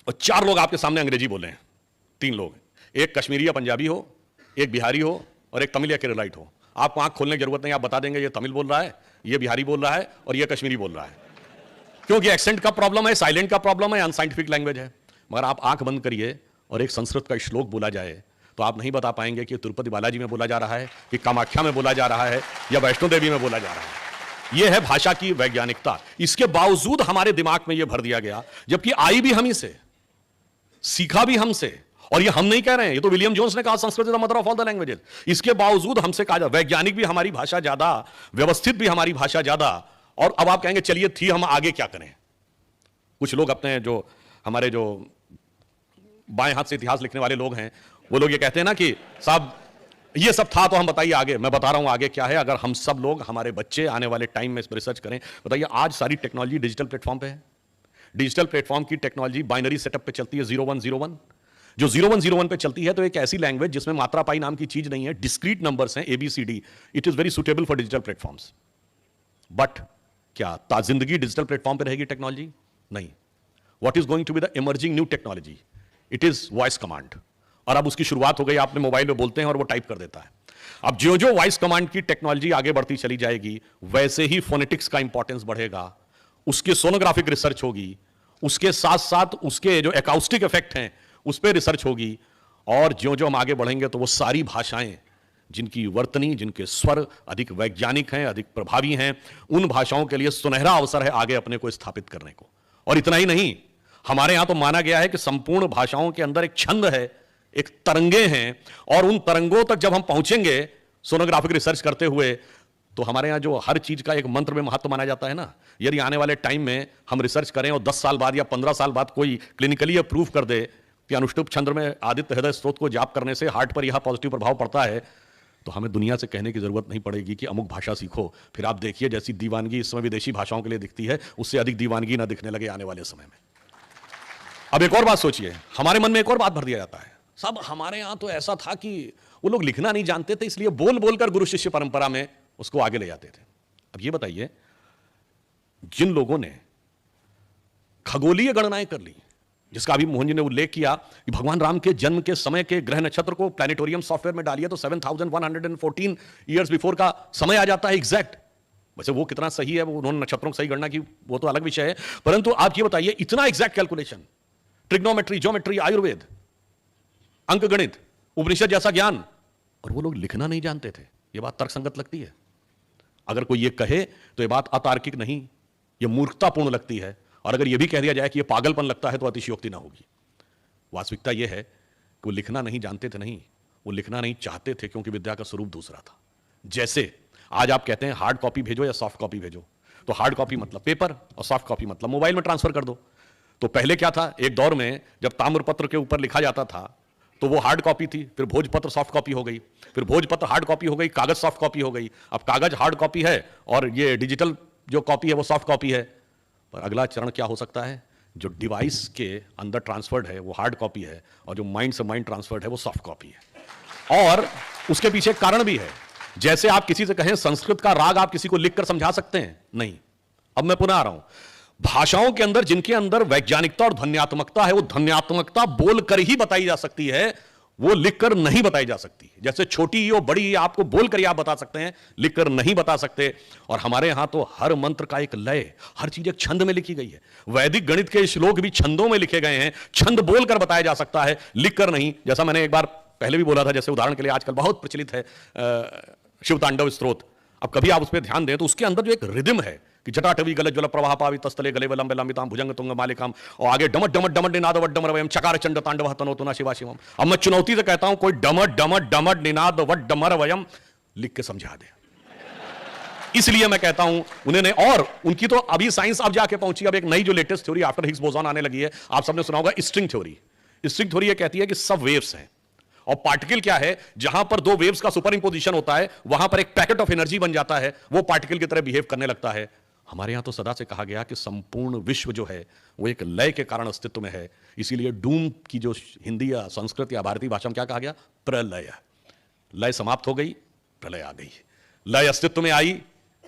और 4 लोग आपके सामने अंग्रेजी बोल रहे हैं, 3 लोग, एक कश्मीरी या पंजाबी हो, एक बिहारी हो और एक तमिल या केरलाइट हो। आपको आंख खोलने की जरूरत नहीं, आप बता देंगे ये तमिल बोल रहा है, ये बिहारी बोल रहा है और ये कश्मीरी बोल रहा है, क्योंकि एक्सेंट का प्रॉब्लम है, साइलेंट का प्रॉब्लम है, अनसाइंटिफिक लैंग्वेज है। मगर आप आंख बंद करिए और एक संस्कृत का श्लोक बोला जाए तो आप नहीं बता पाएंगे कि तिरुपति बालाजी में बोला जा रहा है, कि कामाख्या में बोला जा रहा है, या वैष्णो देवी में बोला जा रहा है। यह है भाषा की वैज्ञानिकता। इसके बावजूद हमारे दिमाग में यह भर दिया गया, जबकि आई भी हम ही से, सीखा भी हमसे, और ये हम नहीं कह रहे हैं, ये तो विलियम जोन्स ने कहा Sanskrit is the mother of all the languages. इसके बावजूद हमसे कहा जाता, वैज्ञानिक भी हमारी भाषा ज्यादा, व्यवस्थित भी हमारी भाषा ज्यादा। और अब आप कहेंगे चलिए थी, हम आगे क्या करें। कुछ लोग अपने जो हमारे जो बाएं हाथ से इतिहास लिखने वाले लोग हैं, वो लोग ये कहते हैं ना कि साहब ये सब था तो हम बताइए आगे। मैं बता रहा हूं आगे क्या है। अगर हम सब लोग, हमारे बच्चे आने वाले टाइम में इस पर रिसर्च करें, बताइए आज सारी टेक्नोलॉजी डिजिटल प्लेटफॉर्म पे है। डिजिटल प्लेटफॉर्म की टेक्नोलॉजी बाइनरी सेटअप पे चलती है, 0101। जो 0101 पे चलती है तो एक ऐसी लैंग्वेज जिसमें मात्रा पाई नाम की चीज नहीं है, डिस्क्रीट नंबर्स हैं ABCD। It is very suitable for digital platforms. But क्या ताजिंदगी डिजिटल प्लेटफॉर्म पे रहेगी टेक्नोलॉजी? नहीं। What is going to be the emerging new technology? It is voice command. और अब उसकी शुरुआत हो गई, आपने मोबाइल में बोलते हैं और वो टाइप कर देता है। अब जो जो वॉइस कमांड की टेक्नोलॉजी आगे बढ़ती चली जाएगी, वैसे ही फोनेटिक्स का इंपॉर्टेंस बढ़ेगा, उसकी सोनोग्राफिक रिसर्च होगी, उसके साथ साथ उसके जो एकाउस्टिक इफेक्ट हैं उस पर रिसर्च होगी। और जो जो हम आगे बढ़ेंगे तो वो सारी भाषाएं जिनकी वर्तनी, जिनके स्वर अधिक वैज्ञानिक हैं, अधिक प्रभावी हैं, उन भाषाओं के लिए सुनहरा अवसर है आगे अपने को स्थापित करने को। और इतना ही नहीं, हमारे यहां तो माना गया है कि संपूर्ण भाषाओं के अंदर एक छंद है, एक तरंगे हैं, और उन तरंगों तक जब हम पहुंचेंगे सोनोग्राफिक रिसर्च करते हुए, तो हमारे यहां जो हर चीज का एक मंत्र में महत्व माना जाता है ना, यदि आने वाले टाइम में हम रिसर्च करें और 10 साल बाद या 15 साल बाद कोई क्लिनिकली यह प्रूव कर दे कि अनुष्टुप छंद में आदित्य हृदय स्त्रोत को जाप करने से हार्ट पर यह पॉजिटिव प्रभाव पड़ता है, तो हमें दुनिया से कहने की जरूरत नहीं पड़ेगी कि अमुक भाषा सीखो। फिर आप देखिए जैसी दीवानगी इस समय विदेशी भाषाओं के लिए दिखती है, उससे अधिक दीवानगी ना दिखने लगे आने वाले समय में। अब एक और बात सोचिए, हमारे मन में एक और बात भर दिया जाता है, सब हमारे यहां तो ऐसा था कि वो लोग लिखना नहीं जानते थे, इसलिए बोल बोलकर गुरु शिष्य परंपरा में उसको आगे ले जाते थे। अब ये बताइए, जिन लोगों ने खगोलीय गणनाएं कर ली, जिसका अभी मोहन जी ने उल्लेख किया कि भगवान राम के जन्म के समय के ग्रह नक्षत्र को प्लैनेटोरियम सॉफ्टवेयर में डालिए तो 7114 ईयर्स बिफोर का समय आ जाता है एग्जैक्ट। वैसे वो कितना सही है, वो उन्होंने नक्षत्रों की सही गणना की, वो तो अलग विषय है, परंतु आप ये बताइए इतना exact calculation, trigonometry, geometry, Ayurveda, अंक गणित, उपनिषद जैसा ज्ञान, और वो लोग लिखना नहीं जानते थे। ये बात तर्कसंगत लगती है? अगर कोई ये कहे तो ये बात अतार्किक नहीं, ये मूर्खतापूर्ण लगती है। और अगर ये भी कह दिया जाए कि ये पागलपन लगता है तो अतिशयोक्ति ना होगी। वास्तविकता ये है कि वो लिखना नहीं जानते थे, नहीं, वो लिखना नहीं चाहते थे, क्योंकि विद्या का स्वरूप दूसरा था। जैसे आज आप कहते हैं हार्ड कॉपी भेजो या सॉफ्ट कॉपी भेजो, तो हार्ड कॉपी मतलब पेपर और सॉफ्ट कॉपी मतलब मोबाइल में ट्रांसफर कर दो। तो पहले क्या था, एक दौर में जब ताम्रपत्र के ऊपर लिखा जाता था तो वो हार्ड कॉपी थी, फिर भोजपत्र सॉफ्ट कॉपी हो गई, फिर भोजपत्र हार्ड कॉपी हो गई, कागज सॉफ्ट कॉपी हो गई। अब कागज हार्ड कॉपी है और ये डिजिटल जो कॉपी है वो सॉफ्ट कॉपी है। पर अगला चरण क्या हो सकता है, जो डिवाइस के अंदर ट्रांसफर्ड है वो हार्ड कॉपी है, और जो माइंड से माइंड ट्रांसफर्ड है वो सॉफ्ट कॉपी है। और उसके पीछे एक कारण भी है। जैसे आप किसी से कहें संस्कृत का राग आप किसी को लिखकर समझा सकते हैं? नहीं। अब मैं पुनः आ रहा हूं, भाषाओं के अंदर जिनके अंदर वैज्ञानिकता और ध्वन्यात्मकता है, वो ध्वन्यात्मकता बोलकर ही बताई जा सकती है, वो लिखकर नहीं बताई जा सकती। जैसे छोटी और बड़ी आपको बोलकर ही आप बता सकते हैं, लिखकर नहीं बता सकते। और हमारे यहां तो हर मंत्र का एक लय, हर चीज एक छंद में लिखी गई है। वैदिक गणित के श्लोक भी छंदों में लिखे गए हैं, छंद बोलकर बताया जा सकता है, लिखकर नहीं। जैसा मैंने एक बार पहले भी बोला था, जैसे उदाहरण के लिए आजकल बहुत प्रचलित है शिव तांडव स्तोत्र। अब कभी आप उस पर ध्यान दें तो उसके अंदर जो एक रिदम है कि जटाटवी गल ज्वल प्रवाह पावि तस्तले गले लंबे लंबिताम भुजंग तुंग मालिकाम, और आगे डमट डमट डमट निनाद वट डमर वयम चकार चंड तांडव तनोतु ना शिवा शिवम। अब मैं चुनौती से कहता हूं कोई डमट डमट डमट निनाद वट डमर वयम लिख के समझा दे। इसलिए मैं कहता हूं उन्होंने, और उनकी तो अभी साइंस अब जाके पहुंची। अब एक नई जो latest theory after Higgs boson आने लगी है, आप सबने सुना होगा स्ट्रिंग थ्योरी। स्ट्रिंग थ्योरी ये कहती है कि सब वेव्स हैं और पार्टिकल क्या है, जहां पर दो वेव्स का सुपर इंपोजिशन होता है वहां पर एक पैकेट ऑफ एनर्जी बन जाता है, वो पार्टिकल की तरह बिहेव करने लगता है। हमारे यहां तो सदा से कहा गया कि संपूर्ण विश्व जो है वो एक लय के कारण अस्तित्व में है। इसीलिए डूम की जो हिंदी या संस्कृत या भारतीय भाषा में क्या कहा गया, प्रलय। लय समाप्त हो गई, प्रलय आ गई। लय अस्तित्व में आई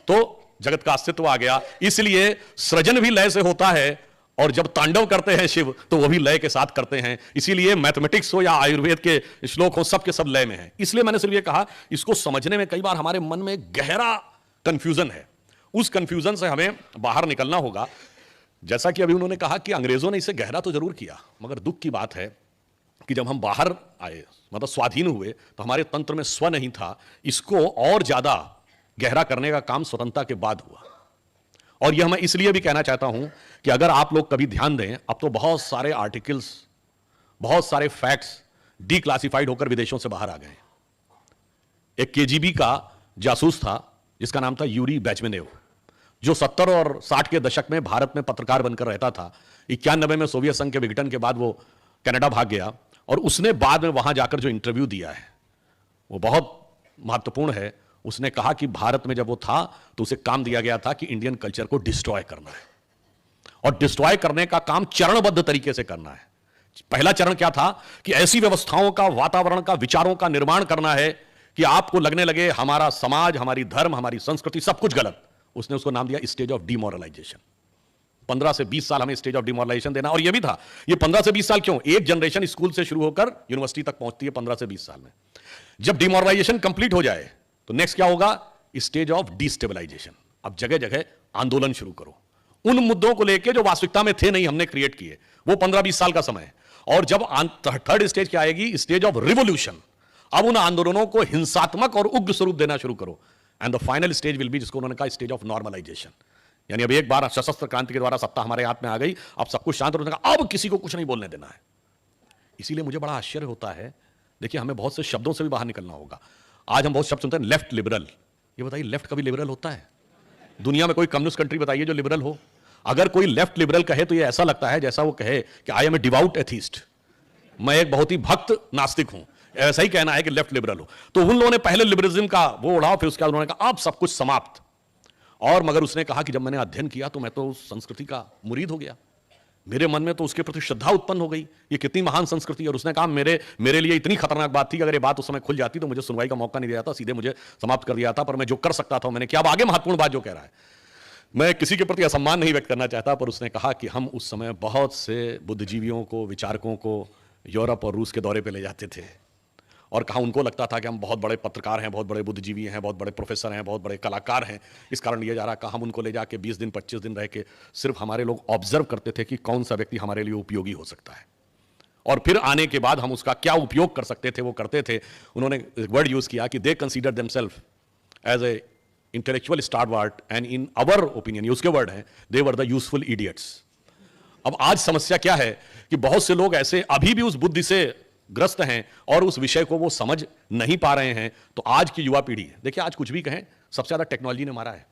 तो जगत का अस्तित्व आ गया। इसलिए सृजन भी लय से होता है, और जब तांडव करते हैं शिव तो वो भी लय के साथ करते हैं। इसीलिए मैथमेटिक्स हो या आयुर्वेद के श्लोक हो, सब के सब लय में है। इसलिए मैंने सिर्फ ये कहा, इसको समझने में कई बार हमारे मन में गहरा कंफ्यूजन है, उस कंफ्यूजन से हमें बाहर निकलना होगा। जैसा कि अभी उन्होंने कहा कि अंग्रेजों ने इसे गहरा तो जरूर किया, मगर दुख की बात है कि जब हम बाहर आए, मतलब स्वाधीन हुए, तो हमारे तंत्र में स्व नहीं था। इसको और ज्यादा गहरा करने का काम स्वतंत्रता के बाद हुआ। और यह मैं इसलिए भी कहना चाहता हूं कि अगर आप लोग कभी ध्यान दें, अब तो बहुत सारे आर्टिकल्स, बहुत सारे फैक्ट्स डीक्लासिफाइड होकर विदेशों से बाहर आ गए। एक केजीबी का जासूस था जिसका नाम था यूरी बेजमेनेव, जो 70 और 60 के दशक में भारत में पत्रकार बनकर रहता था। 91 में सोवियत संघ के विघटन के बाद वो कनाडा भाग गया और उसने बाद में वहां जाकर जो इंटरव्यू दिया है वो बहुत महत्वपूर्ण है। उसने कहा कि भारत में जब वो था तो उसे काम दिया गया था कि इंडियन कल्चर को डिस्ट्रॉय करना है, और डिस्ट्रॉय करने का काम चरणबद्ध तरीके से करना है। पहला चरण क्या था कि ऐसी व्यवस्थाओं का, वातावरण का, विचारों का निर्माण करना है कि आपको लगने लगे हमारा समाज, हमारी धर्म, हमारी संस्कृति सब कुछ गलत। उसने उसको नाम दिया स्टेज ऑफ डिमोरलाइजेशन। 15 से 20 साल हमें स्टेज ऑफ डिमोरलाइजेशन देना। और यह भी था, ये 15 से 20 साल क्यों, एक जनरेशन स्कूल से शुरू होकर यूनिवर्सिटी तक पहुंचती है 15 से 20 साल में। जब डिमोरलाइजेशन कंप्लीट हो जाए तो नेक्स्ट क्या होगा, स्टेज ऑफ डिस्टेबलाइजेशन। अब जगह जगह आंदोलन शुरू करो उन मुद्दों को लेकर जो वास्तविकता में थे नहीं, हमने क्रिएट किए। वो 15-20 साल का समय है। और जब थर्ड स्टेज क्या आएगी, स्टेज ऑफ रिवोल्यूशन। अब उन आंदोलनों को हिंसात्मक और उग्र स्वरूप देना शुरू करो। And the final stage will be, जिसको उन्होंने कहा स्टेज ऑफ नॉर्मलाइजेशन। यानी अब एक बार सशस्त्र क्रांति के द्वारा सत्ता हमारे हाथ में आ गई, अब सब कुछ शांत, अब किसी को कुछ नहीं बोलने देना है। इसीलिए मुझे बड़ा आश्चर्य होता है, देखिए हमें बहुत से शब्दों से भी बाहर निकलना होगा। आज हम बहुत शब्द सुनते हैं, लेफ्ट लिबरल। ये बताइए, लेफ्ट कभी लिबरल होता है? दुनिया में कोई कम्युनिस्ट कंट्री बताइए जो लिबरल हो। अगर कोई लेफ्ट लिबरल कहे तो ये ऐसा लगता है जैसा वो कहे कि I am a devout atheist, मैं एक बहुत ही भक्त नास्तिक हूं। ऐसा ही कहना है कि लेफ्ट लिबरल हो। तो उन लोगों ने पहले लिबरलिज्म का वो उड़ाओ, फिर उसके बाद उन्होंने कहा अब सब कुछ समाप्त। और मगर उसने कहा कि जब मैंने अध्ययन किया तो मैं तो उस संस्कृति का मुरीद हो गया, मेरे मन में तो उसके प्रति श्रद्धा उत्पन्न हो गई, ये कितनी महान संस्कृति। और उसने कहा मेरे लिए इतनी खतरनाक बात थी कि अगर ये बात उस समय खुल जाती तो मुझे सुनवाई का मौका नहीं दिया जाता, सीधे मुझे समाप्त कर दिया था। पर मैं जो कर सकता था मैंने किया। अब आगे महत्वपूर्ण बात जो कह रहा है, मैं किसी के प्रति असम्मान नहीं व्यक्त करना चाहता, पर उसने कहा कि हम उस समय बहुत से बुद्धिजीवियों को, विचारकों को यूरोप और रूस के दौरे पे ले जाते थे और कहा उनको लगता था कि हम बहुत बड़े पत्रकार हैं, बहुत बड़े बुद्धिजीवी हैं, बहुत बड़े प्रोफेसर हैं, बहुत बड़े कलाकार हैं, इस कारण लिया जा रहा। कहा हम उनको ले जाके 20 दिन 25 दिन रह के सिर्फ हमारे लोग ऑब्जर्व करते थे कि कौन सा व्यक्ति हमारे लिए उपयोगी हो सकता है, और फिर आने के बाद हम उसका क्या उपयोग कर सकते थे वो करते थे। उन्होंने वर्ड यूज किया कि they consider themselves as a intellectual stalwart and in our opinion, ये उसके वर्ड हैं, they were the useful idiots. अब आज समस्या क्या है कि बहुत से लोग ऐसे अभी भी उस बुद्धि से ग्रस्त हैं और उस विषय को वो समझ नहीं पा रहे हैं। तो आज की युवा पीढ़ी, देखिए आज कुछ भी कहें, सबसे ज्यादा टेक्नोलॉजी ने मारा है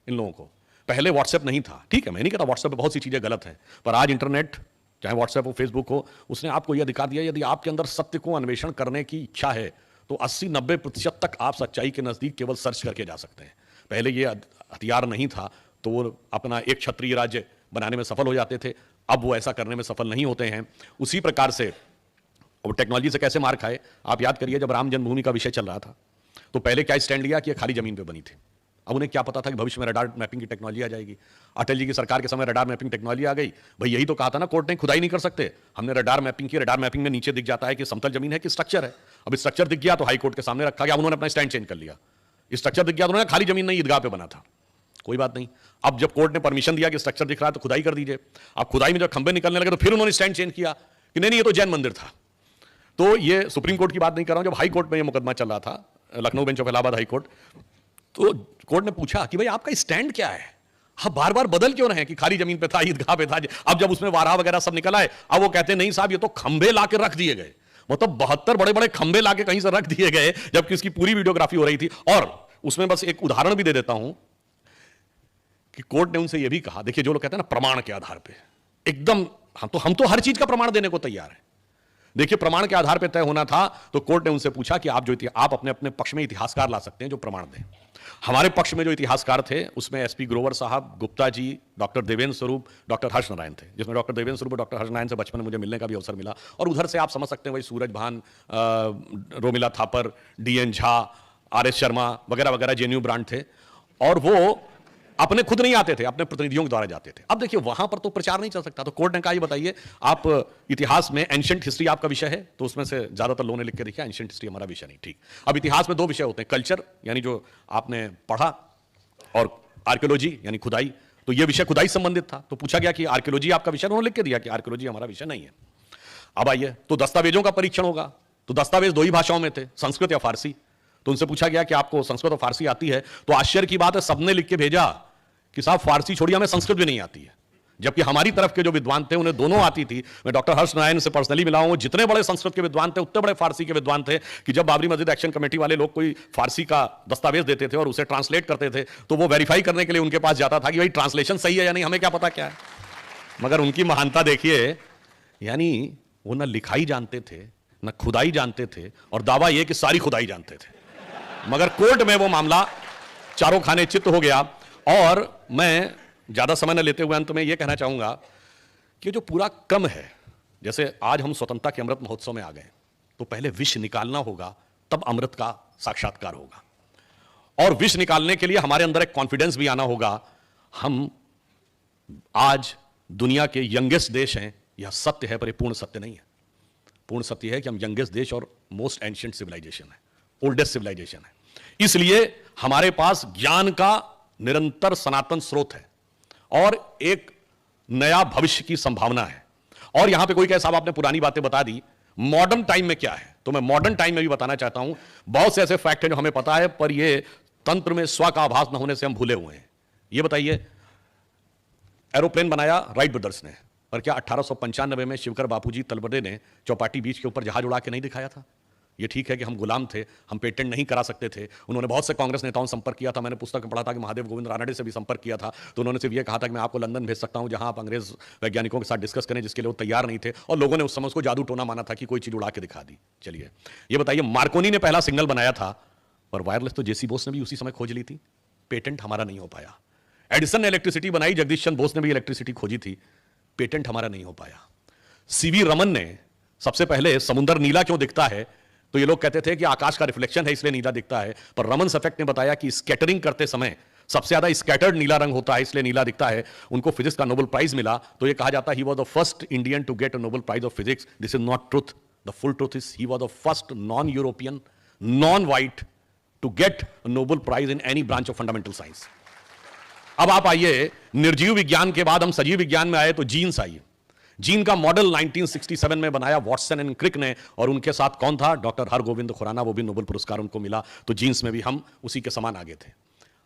इन लोगों को। पहले व्हाट्सएप नहीं था, ठीक है, मैं नहीं कहता व्हाट्सएप पे बहुत सी चीजें गलत हैं, पर आज इंटरनेट, चाहे व्हाट्सएप हो, फेसबुक हो, उसने आपको यह अधिकार दिया, यदि आपके अंदर सत्य को अन्वेषण करने की इच्छा है तो 80-90% तक आप सच्चाई के नजदीक केवल सर्च करके जा सकते हैं। पहले ये हथियार नहीं था तो वो अपना एक क्षत्रिय राज्य बनाने में सफल हो जाते थे, अब वो ऐसा करने में सफल नहीं होते हैं। उसी प्रकार से अब टेक्नोलॉजी से कैसे मार खाए, आप याद करिए जब राम जन्मभूमि का विषय चल रहा था तो पहले क्या स्टैंड लिया कि ये खाली जमीन पे बनी थी। अब उन्हें क्या पता था कि भविष्य में रडार मैपिंग की टेक्नोलॉजी आ जाएगी। अटल जी की सरकार के समय रडार मैपिंग टेक्नोलॉजी आ गई। भाई यही तो कहा था ना कोर्ट ने, खुदाई नहीं कर सकते, हमने रडार मैपिंग की, रडार मैपिंग में नीचे दिख जाता है कि समतल जमीन है कि स्ट्रक्चर है। अब स्ट्रक्चर दिख गया तो हाई कोर्ट के सामने रखा गया, उन्होंने अपना स्टैंड चेंज कर लिया। स्ट्रक्चर दिख गया तो उन्होंने खाली जमीन नहीं, ईदगाह पे बना था, कोई बात नहीं। अब जब कोर्ट ने परमिशन दिया कि स्ट्रक्चर दिख रहा है तो खुदाई कर दीजिए। अब खुदाई में जब खंबे निकलने लगे तो फिर उन्होंने स्टैंड चेंज किया कि नहीं ये तो जैन मंदिर था। तो ये सुप्रीम कोर्ट की बात नहीं कर रहा हूं, जब हाई कोर्ट में ये मुकदमा चल रहा था, Lucknow bench of Allahabad high court, तो कोर्ट ने पूछा कि भाई आपका स्टैंड क्या है, आप बार बार बदल क्यों रहे हैं कि खाली जमीन पे था, ईदगाह पे था। अब जब उसमें वाराह वगैरह सब निकल आए, अब वो कहते नहीं साहब ये तो खंबे लाके रख दिए गए, मतलब 72 बड़े बड़े खंबे लाके कहीं से रख दिए गए, जबकि उसकी पूरी वीडियोग्राफी हो रही थी। और उसमें बस एक उदाहरण भी दे देता हूं कि कोर्ट ने उनसे यह भी कहा, देखिए जो लोग कहते हैं ना प्रमाण के आधार पे, एकदम हम तो हर चीज का प्रमाण देने को तैयार है। देखिए प्रमाण के आधार पे तय होना था तो कोर्ट ने उनसे पूछा कि आप अपने अपने पक्ष में इतिहासकार ला सकते हैं जो प्रमाण दें। हमारे पक्ष में जो इतिहासकार थे उसमें एसपी ग्रोवर साहब, गुप्ता जी, डॉक्टर देवेंद्र स्वरूप, डॉक्टर हर्ष नारायण थे, जिसमें डॉक्टर देवेंद्र स्वरूप और डॉक्टर हर्ष नारायण से बचपन में मुझे मिलने का भी अवसर मिला। और उधर से आप समझ सकते हैं वही सूरज भान, रोमिला थापर, डीएन झा, आरएस शर्मा वगैरह वगैरह जेएनयू ब्रांड थे, और वो अपने खुद नहीं आते थे, अपने प्रतिनिधियों के द्वारा जाते थे। अब देखिए वहां पर तो प्रचार नहीं चल सकता, तो कोर्ट ने कहा ये बताइए आप इतिहास में एंशिएंट हिस्ट्री आपका विषय है, तो उसमें से ज्यादातर लोगों ने लिख के देखा एंशिएंट हिस्ट्री हमारा विषय नहीं। ठीक, अब इतिहास में दो विषय होते हैं, कल्चर यानी जो आपने पढ़ा, और आर्कियोलॉजी यानी खुदाई। तो ये विषय खुदाई संबंधित था, तो पूछा गया कि आर्कियोलॉजी आपका विषय, उन्होंने लिख के दिया कि आर्कियोलॉजी हमारा विषय नहीं है। अब आइए तो दस्तावेजों का परीक्षण होगा, तो दस्तावेज दो ही भाषाओं में थे, संस्कृत या फारसी। तो उनसे पूछा गया कि आपको संस्कृत और फारसी आती है, तो आश्चर्य की बात है सबने लिख के भेजा कि साहब फारसी छोड़िए हमें संस्कृत भी नहीं आती है, जबकि हमारी तरफ के जो विद्वान थे उन्हें दोनों आती थी। मैं डॉक्टर हर्ष नारायण से पर्सनली मिला हूं, जितने बड़े संस्कृत के विद्वान थे उतने बड़े फारसी के विद्वान थे कि जब बाबरी मस्जिद एक्शन कमेटी वाले लोग कोई फारसी का दस्तावेज देते थे और उसे ट्रांसलेट करते थे तो वो वेरीफाई करने के लिए उनके पास जाता था कि भाई ट्रांसलेशन सही है या नहीं, हमें क्या पता क्या है। मगर उनकी महानता देखिए, यानी वो न लिखाई जानते थे न खुदाई जानते थे, और दावा यह कि सारी खुदाई जानते थे। मगर कोर्ट में वो मामला चारों खाने चित्त हो गया। और मैं ज्यादा समय न लेते हुए अंत में यह कहना चाहूंगा कि जो पूरा क्रम है, जैसे आज हम स्वतंत्रता के अमृत महोत्सव में आ गए, तो पहले विष निकालना होगा, तब अमृत का साक्षात्कार होगा। और विष निकालने के लिए हमारे अंदर एक कॉन्फिडेंस भी आना होगा। हम आज दुनिया के यंगेस्ट देश हैं, यह सत्य है, पर यह पूर्ण सत्य नहीं है। पूर्ण सत्य है कि हम यंगेस्ट देश और मोस्ट एंशिएंट सिविलाइजेशन है, ओल्डेस्ट सिविलाइजेशन है। इसलिए हमारे पास ज्ञान का निरंतर सनातन स्रोत है और एक नया भविष्य की संभावना है। और यहां पे कोई कहे साहब आपने पुरानी बातें बता दी, मॉडर्न टाइम में क्या है, तो मैं मॉडर्न टाइम में भी बताना चाहता हूं। बहुत से ऐसे फैक्ट हैं जो हमें पता है, पर ये तंत्र में स्व का आभास न होने से हम भूले हुए हैं। ये बताइए, एरोप्लेन बनाया राइट ब्रदर्स ने, पर क्या 1895 में शिवकर बापूजी तलबड़े ने चौपाटी बीच के ऊपर जहाज उड़ा के नहीं दिखाया था? ये ठीक है कि हम गुलाम थे, हम पेटेंट नहीं करा सकते थे। उन्होंने बहुत से कांग्रेस नेताओं से संपर्क किया था, मैंने पुस्तक में पढ़ा था कि महादेव गोविंद रानडे से भी संपर्क किया था, तो उन्होंने सिर्फ ये कहा था कि मैं आपको लंदन भेज सकता हूं जहां आप अंग्रेज वैज्ञानिकों के साथ डिस्कस करें, जिसके लिए वो तैयार नहीं थे। और लोगों ने उस समय उसको जादू टोना माना था कि कोई चीज उड़ा के दिखा दी। चलिए ये बताइए, मार्कोनी ने पहला सिग्नल बनाया था, पर वायरलेस तो जेसी बोस ने भी उसी समय खोज ली थी, पेटेंट हमारा नहीं हो पाया। एडिसन ने इलेक्ट्रिसिटी बनाई, जगदीश चंद्र बोस ने भी इलेक्ट्रिसिटी खोजी थी, पेटेंट हमारा नहीं हो पाया। सीवी रमन ने सबसे पहले समुद्र नीला क्यों दिखता है, तो ये लोग कहते थे कि आकाश का रिफ्लेक्शन है इसलिए नीला दिखता है, पर रमन्स इफेक्ट ने बताया कि स्कैटरिंग करते समय सबसे ज्यादा स्कैटर्ड नीला रंग होता है इसलिए नीला दिखता है। उनको फिजिक्स का नोबेल प्राइज मिला, तो ये कहा जाता है he was the first Indian to get a Nobel prize of physics. This is not truth, the full truth is he was the first non European, non white to get a Nobel prize in any branch of fundamental science. अब आप आइए, निर्जीव विज्ञान के बाद हम सजीव विज्ञान में आए, तो जीन्स आई। जीन का मॉडल 1967 में बनाया वॉटसन एंड क्रिक ने, और उनके साथ कौन था? डॉक्टर हरगोविंद खुराना, वो भी नोबेल पुरस्कार उनको मिला। तो जीन्स में भी हम उसी के समान आगे थे।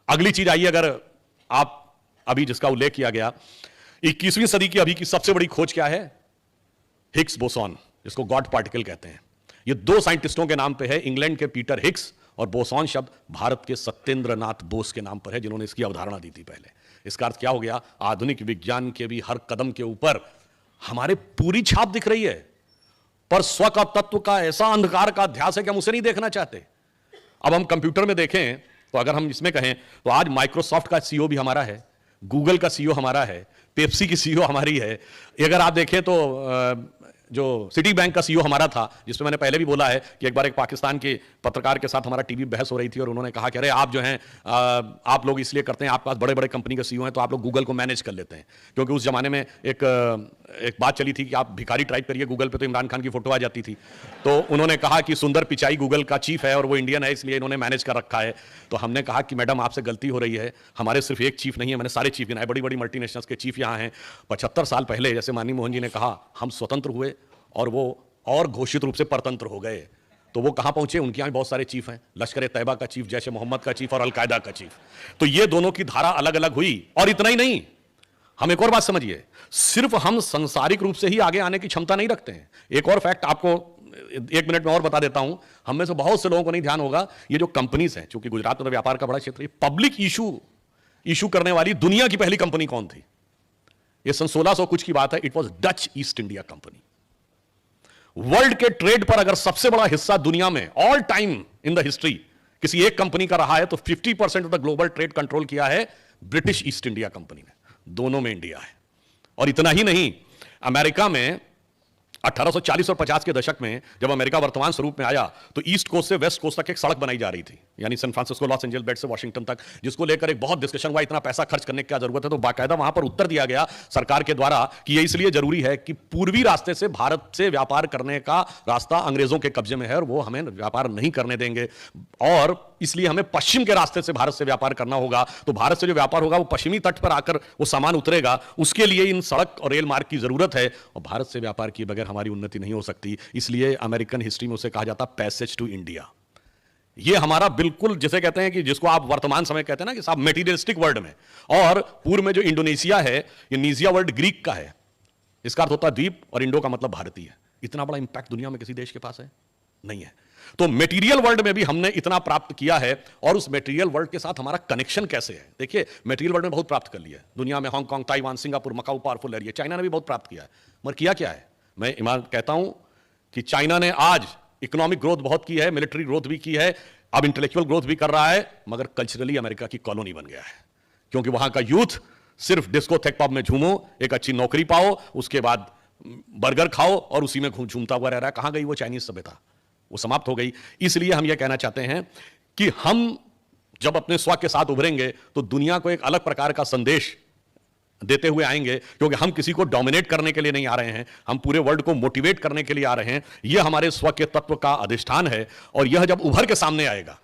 अगली चीज आइए, अगर आप अभी जिसका उल्लेख किया गया, 21वीं सदी की अभी की सबसे बड़ी खोज क्या है? हिग्स बोसॉन, जिसको गॉड पार्टिकल कहते हैं। ये दो साइंटिस्टों के नाम पे है, इंग्लैंड के पीटर हिग्स, और बोसॉन शब्द भारत के सत्येंद्र नाथ बोस के नाम पर है, जिन्होंने इसकी अवधारणा दी थी पहले। इसका अर्थ क्या हो गया? आधुनिक विज्ञान के भी हर कदम के ऊपर हमारे पूरी छाप दिख रही है, पर स्व का तत्व का ऐसा अंधकार का अध्यास है कि हम उसे नहीं देखना चाहते। अब हम कंप्यूटर में देखें, तो अगर हम इसमें कहें तो आज माइक्रोसॉफ्ट का सीईओ भी हमारा है, गूगल का सीईओ हमारा है, पेप्सी की सीईओ हमारी है। अगर आप देखें तो जो सिटी बैंक का सीईओ हमारा था, जिसमें मैंने पहले भी बोला है कि एक बार एक पाकिस्तान के पत्रकार के साथ हमारा टीवी बहस हो रही थी और उन्होंने कहा कि अरे आप जो हैं आप लोग इसलिए करते हैं, आपके पास बड़े बड़े कंपनी के सीईओ हैं तो आप लोग गूगल को मैनेज कर लेते हैं। क्योंकि उस जमाने में एक बात चली थी कि आप भिखारी टाइप करिए गूगल पे तो इमरान खान की फोटो आ जाती थी। तो उन्होंने कहा कि सुंदर पिचाई गूगल का चीफ है और वो इंडियन है, इसलिए इन्होंने मैनेज कर रखा है। तो हमने कहा कि मैडम आपसे गलती हो रही है, हमारे सिर्फ एक चीफ नहीं है, मैंने सारे चीफ गिनाए, बड़ी बड़ी मल्टीनेशनल्स के चीफ यहाँ हैं। 75 साल पहले जैसे माननीय मोहन जी ने कहा, हम स्वतंत्र हुए और वो और घोषित रूप से परतंत्र हो गए। तो वो कहां पहुंचे? उनके यहां बहुत सारे चीफ हैं, लश्कर तैयबा का चीफ, जैश ए मोहम्मद का चीफ और अलकायदा का चीफ। तो ये दोनों की धारा अलग अलग हुई। और इतना ही नहीं, हम एक और बात समझिए, सिर्फ हम सांसारिक रूप से ही आगे आने की क्षमता नहीं रखते हैं। एक और फैक्ट आपको 1 मिनट में और बता देता हूं, हम में से बहुत से लोगों को नहीं ध्यान होगा, ये जो कंपनीज हैं, चूंकि गुजरात में तो व्यापार का बड़ा क्षेत्र है, पब्लिक इशू करने वाली दुनिया की पहली कंपनी कौन थी? ये सन 1600 कुछ की बात है, it was Dutch east India company. World के ट्रेड पर अगर सबसे बड़ा हिस्सा दुनिया में all time in the history किसी एक कंपनी का रहा है, तो 50% of the global trade control किया है ब्रिटिश ईस्ट इंडिया कंपनी ने। दोनों में इंडिया है। और इतना ही नहीं, अमेरिका में 1840 और 50 के दशक में जब अमेरिका वर्तमान स्वरूप में आया, तो ईस्ट कोस्ट से वेस्ट कोस्ट तक एक सड़क बनाई जा रही थी, यानी सैन फ्रांसिस्को लॉस एंजल्स बेड से वॉशिंगटन तक, जिसको लेकर एक बहुत डिस्कशन हुआ, इतना पैसा खर्च करने की क्या जरूरत है। तो बाकायदा वहां पर उत्तर दिया गया सरकार के द्वारा कि यह इसलिए जरूरी है कि पूर्वी रास्ते से भारत से व्यापार करने का रास्ता अंग्रेजों के कब्जे में है और वो हमें व्यापार नहीं करने देंगे, और इसलिए हमें पश्चिम के रास्ते से भारत से व्यापार करना होगा। तो भारत से जो व्यापार होगा वो पश्चिमी तट पर आकर वो सामान उतरेगा, उसके लिए इन सड़क और रेल मार्ग की जरूरत है, और भारत से व्यापार किए बगैर हमारी उन्नति नहीं हो सकती। इसलिए अमेरिकन हिस्ट्री में उसे कहा जाता पैसेज टू इंडिया। ये हमारा बिल्कुल जिसे कहते हैं कि जिसको आप वर्तमान समय कहते हैं ना कि साहब मेटीरियलिस्टिक वर्ल्ड में, और पूर्व में जो इंडोनेशिया है, ये नीजिया वर्ड ग्रीक का है, इसका अर्थ होता है द्वीप, और इंडो का मतलब भारतीय। इतना बड़ा इंपैक्ट दुनिया में किसी देश के पास है नहीं है। तो मेटीरियल वर्ल्ड में भी हमने इतना प्राप्त किया है, और उस मेटीरियल वर्ल्ड के साथ हमारा कनेक्शन कैसे है। देखिए मेटीरियल वर्ल्ड में बहुत प्राप्त कर लिया है दुनिया में, Hong Kong, Taiwan, Singapore, Macau powerful area, China ने भी बहुत प्राप्त किया है, मगर किया क्या है। मैं ईमान कहता हूं कि चाइना ने आज इकोनॉमिक ग्रोथ बहुत की है, मिलिट्री ग्रोथ भी की है, अब इंटेलेक्चुअल ग्रोथ भी कर रहा है, मगर कल्चरली अमेरिका की कॉलोनी बन गया है, क्योंकि वहां का यूथ सिर्फ डिस्को थेक पब में झूमो, एक अच्छी नौकरी पाओ, उसके बाद बर्गर खाओ और उसी में झूमता हुआ रह रहा है। कहां गई वो चाइनीज सभ्यता, वो समाप्त हो गई। इसलिए हम यह कहना चाहते हैं कि हम जब अपने स्व के साथ उभरेंगे तो दुनिया को एक अलग प्रकार का संदेश देते हुए आएंगे, क्योंकि हम किसी को डोमिनेट करने के लिए नहीं आ रहे हैं, हम पूरे वर्ल्ड को मोटिवेट करने के लिए आ रहे हैं। यह हमारे स्व के तत्व का अधिष्ठान है, और यह जब उभर के सामने आएगा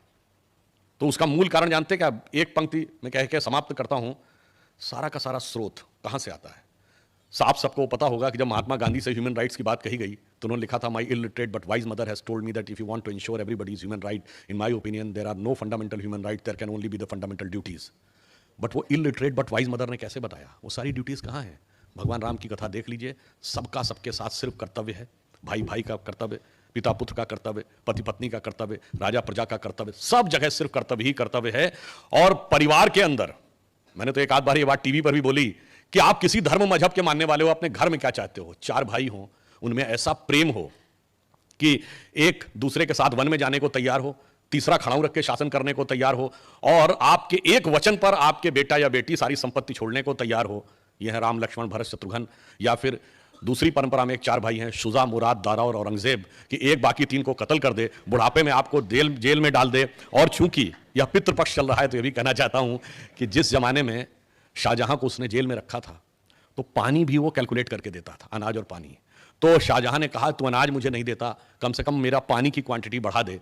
तो उसका मूल कारण जानते हैं क्या। एक पंक्ति में कह के समाप्त करता हूं, सारा का सारा स्रोत कहां से आता है। साफ सबको पता होगा कि जब महात्मा गांधी से ह्यूमन राइट्स की बात कही गई तो उन्होंने लिखा था, my illiterate but wise mother has told me that if you want to ensure everybody's human right, in my opinion there are no fundamental human right, there can only be the fundamental duties. But वो illiterate but wise mother ने कैसे बताया, वो सारी duties कहाँ हैं। भगवान राम की कथा देख लीजिए, सबका सबके साथ सिर्फ कर्तव्य है, भाई भाई का कर्तव्य, पिता पुत्र का कर्तव्य, पति पत्नी का कर्तव्य, राजा प्रजा का कर्तव्य, सब जगह सिर्फ कर्तव्य ही कर्तव्य है। और परिवार के अंदर, मैंने तो एक आध बार ये बात टीवी पर भी बोली कि आप किसी धर्म मजहब के मानने वाले हो, अपने घर में क्या चाहते हो, चार भाई हो, उनमें ऐसा प्रेम हो कि एक दूसरे के साथ वन में जाने को तैयार हो, तीसरा खड़ाऊ रख के शासन करने को तैयार हो, और आपके एक वचन पर आपके बेटा या बेटी सारी संपत्ति छोड़ने को तैयार हो। यह है राम लक्ष्मण भरत शत्रुघ्न। या फिर दूसरी परंपरा में एक चार भाई हैं, शुजा, मुराद, दारा और औरंगजेब, कि एक बाकी तीन को कत्ल कर दे, बुढ़ापे में आपको जेल में डाल दे। और चूंकि यह पितृपक्ष चल रहा है तो यह भी कहना चाहता हूं कि जिस जमाने में शाहजहां को उसने जेल में रखा था तो पानी भी वो कैलकुलेट करके देता था, अनाज और पानी। तो शाहजहां ने कहा तू अनाज मुझे नहीं देता, कम से कम मेरा पानी की क्वांटिटी बढ़ा दे,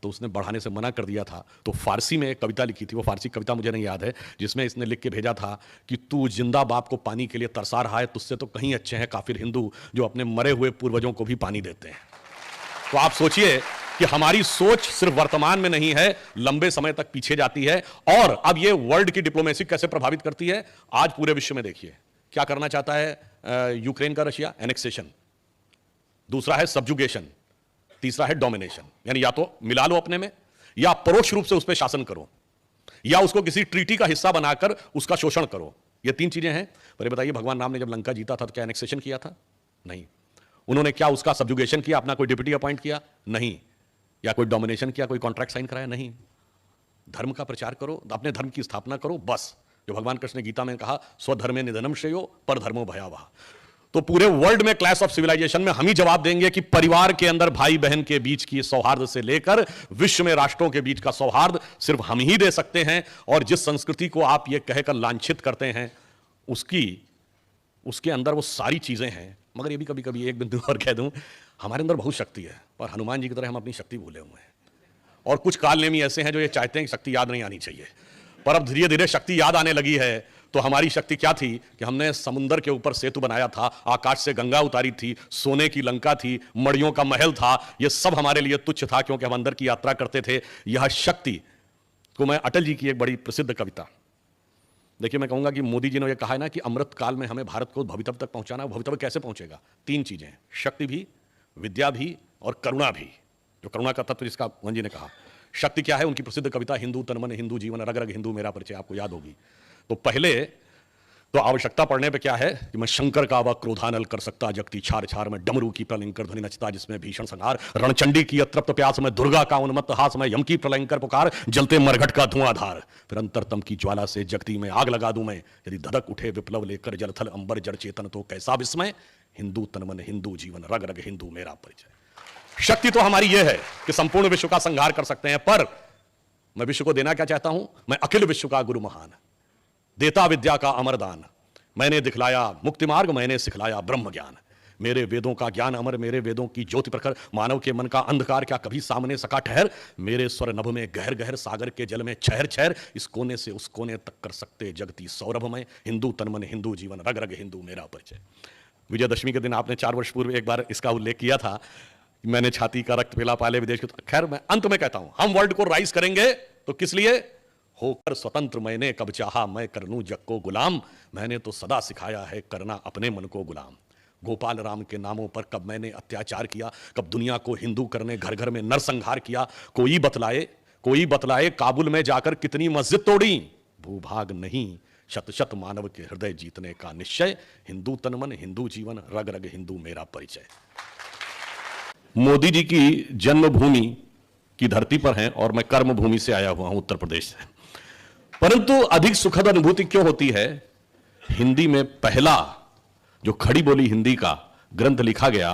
तो उसने बढ़ाने से मना कर दिया था। तो फारसी में एक कविता लिखी थी, वो फारसी कविता मुझे नहीं याद है, जिसमें इसने लिख के भेजा था कि तू जिंदा बाप को पानी के लिए तरसा रहा है, तुझसे तो कहीं अच्छे हैं काफिर हिंदू जो अपने मरे हुए पूर्वजों को भी पानी देते हैं। तो आप सोचिए कि हमारी सोच सिर्फ वर्तमान में नहीं है, लंबे समय तक पीछे जाती है। और अब ये वर्ल्ड की डिप्लोमेसी कैसे प्रभावित करती है, आज पूरे विश्व में देखिए क्या करना चाहता है यूक्रेन का रशिया, एनेक्सेशन, दूसरा है सब्जुगेशन, तीसरा है डोमिनेशन। यानी या तो मिला लो अपने में, या परोक्ष रूप से उस पर शासन करो, या उसको किसी ट्रीटी का हिस्सा बनाकर उसका शोषण करो। ये तीन चीजें हैं। पर ये बताइए, भगवान राम ने जब लंका जीता था तो क्या एनेक्सेशन किया था? नहीं। उन्होंने क्या उसका सब्जुगेशन किया, अपना कोई डिप्टी अपॉइंट किया? नहीं। या कोई डोमिनेशन किया, कोई कॉन्ट्रैक्ट साइन कराया? नहीं। धर्म का प्रचार करो, अपने धर्म की स्थापना करो, बस। जो भगवान कृष्ण ने गीता में कहा, स्वधर्मे निधनम श्रेयो पर धर्मो भयावह। तो पूरे वर्ल्ड में क्लैश ऑफ सिविलाइजेशन में हम ही जवाब देंगे कि परिवार के अंदर भाई बहन के बीच की सौहार्द से लेकर विश्व में राष्ट्रों के बीच का सौहार्द सिर्फ हम ही दे सकते हैं। और जिस संस्कृति को आप ये कहकर लांछित करते हैं, उसके अंदर वो सारी चीजें हैं। मगर ये भी कभी कभी एक बिंदु और कह दूं, हमारे अंदर बहुत शक्ति है, पर हनुमान जी की तरह हम अपनी शक्ति भूले हुए हैं। और कुछ कालनेमी ऐसे हैं जो ये चाहते हैं कि शक्ति याद नहीं आनी चाहिए, पर अब धीरे धीरे शक्ति याद आने लगी है। तो हमारी शक्ति क्या थी कि हमने समुद्र के ऊपर सेतु बनाया था, आकाश से गंगा उतारी थी, सोने की लंका थी, मड़ियों का महल था। यह सब हमारे लिए तुच्छ था क्योंकि हम अंदर की यात्रा करते थे। यह शक्ति को मैं अटल जी की एक बड़ी प्रसिद्ध कविता, देखिए मैं कहूंगा कि मोदी जी ने यह कहा है ना कि अमृत काल में हमें भारत को भवितव्य तक पहुंचाना है। भवितव्य कैसे पहुंचेगा? तीन चीजें, शक्ति भी, विद्या भी और करुणा भी। जो करुणा का तत्व जिसका मोहन जी ने कहा। शक्ति क्या है? उनकी प्रसिद्ध कविता हिंदू तन मन हिंदू जीवन रग रग हिंदू मेरा परिचय, आपको याद होगी। तो पहले तो आवश्यकता पड़ने पे क्या है कि मैं शंकर का वह क्रोधानल कर सकता जगती छार छार में, डमरू की प्रलंकर ध्वनि नचता जिसमें भीषण संहार, रणचंडी की अतृप्त प्यास में, दुर्गा का उन्मत्त हास में, यम की प्रलंकर पुकार, जलते मरघट का धुआंधार, फिर अंतरतम की ज्वाला से जगती में आग लगा दूं मैं, यदि धधक उठे विप्लव लेकर जलथल अंबर जड़ चेतन तो कैसा विस्मय, हिंदू तन मन हिंदू जीवन रग रग हिंदू मेरा परिचय। शक्ति तो हमारी यह है कि संपूर्ण विश्व का संहार कर सकते हैं, पर मैं विश्व को देना क्या चाहता हूं? मैं अखिल विश्व का गुरु महान, देता विद्या का अमरदान, मैंने दिखलाया मुक्ति मार्ग, मैंने सिखलाया ब्रह्म ज्ञान, मेरे वेदों का ज्ञान अमर, मेरे वेदों की ज्योति प्रखर, मानव के मन का अंधकार क्या कभी सामने सका ठहर, मेरे स्वर नभ में गहर गहर सागर के जल में छहर छहर, इस कोने से उस कोने तक कर सकते जगती सौरभ में, हिंदू तन मन हिंदू जीवन रग रग हिंदू मेरा परिचय। विजयदशमी के दिन आपने 4 वर्ष पूर्व एक बार इसका उल्लेख किया था मैंने छाती का रक्त पिला पाले विदेश के। खैर, मैं अंत में कहता हूं, हम वर्ल्ड को राइज करेंगे तो किस लिए? होकर स्वतंत्र मैंने कब चाहा मैं कर लूं जग को गुलाम। मैंने तो सदा सिखाया है करना अपने मन को गुलाम। गोपाल राम के नामों पर कब मैंने अत्याचार किया, कब दुनिया को हिंदू करने घर घर में नरसंहार किया। कोई बतलाए काबुल में जाकर कितनी मस्जिद तोड़ी। भूभाग नहीं शत शत मानव के हृदय जीतने का निश्चय। हिंदू तन मन हिंदू जीवन रग रग हिंदू मेरा परिचय। मोदी जी की जन्मभूमि की धरती पर हैं और मैं कर्मभूमि से आया हुआ हूं, उत्तर प्रदेश से। परंतु अधिक सुखद अनुभूति क्यों होती है? हिंदी में पहला जो खड़ी बोली हिंदी का ग्रंथ लिखा गया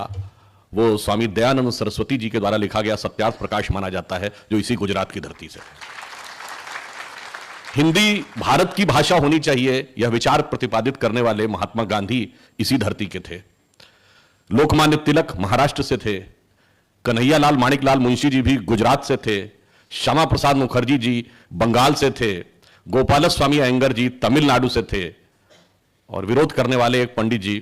वो स्वामी दयानंद सरस्वती जी के द्वारा लिखा गया सत्यार्थ प्रकाश माना जाता है, जो इसी गुजरात की धरती से। हिंदी भारत की भाषा होनी चाहिए, यह विचार प्रतिपादित करने वाले महात्मा गांधी इसी धरती के थे। लोकमान्य तिलक महाराष्ट्र से थे, कन्हैया लाल माणिकलाल मुंशी जी भी गुजरात से थे, श्यामा प्रसाद मुखर्जी जी बंगाल से थे, गोपाल स्वामी अयंगर जी तमिलनाडु से थे, और विरोध करने वाले एक पंडित जी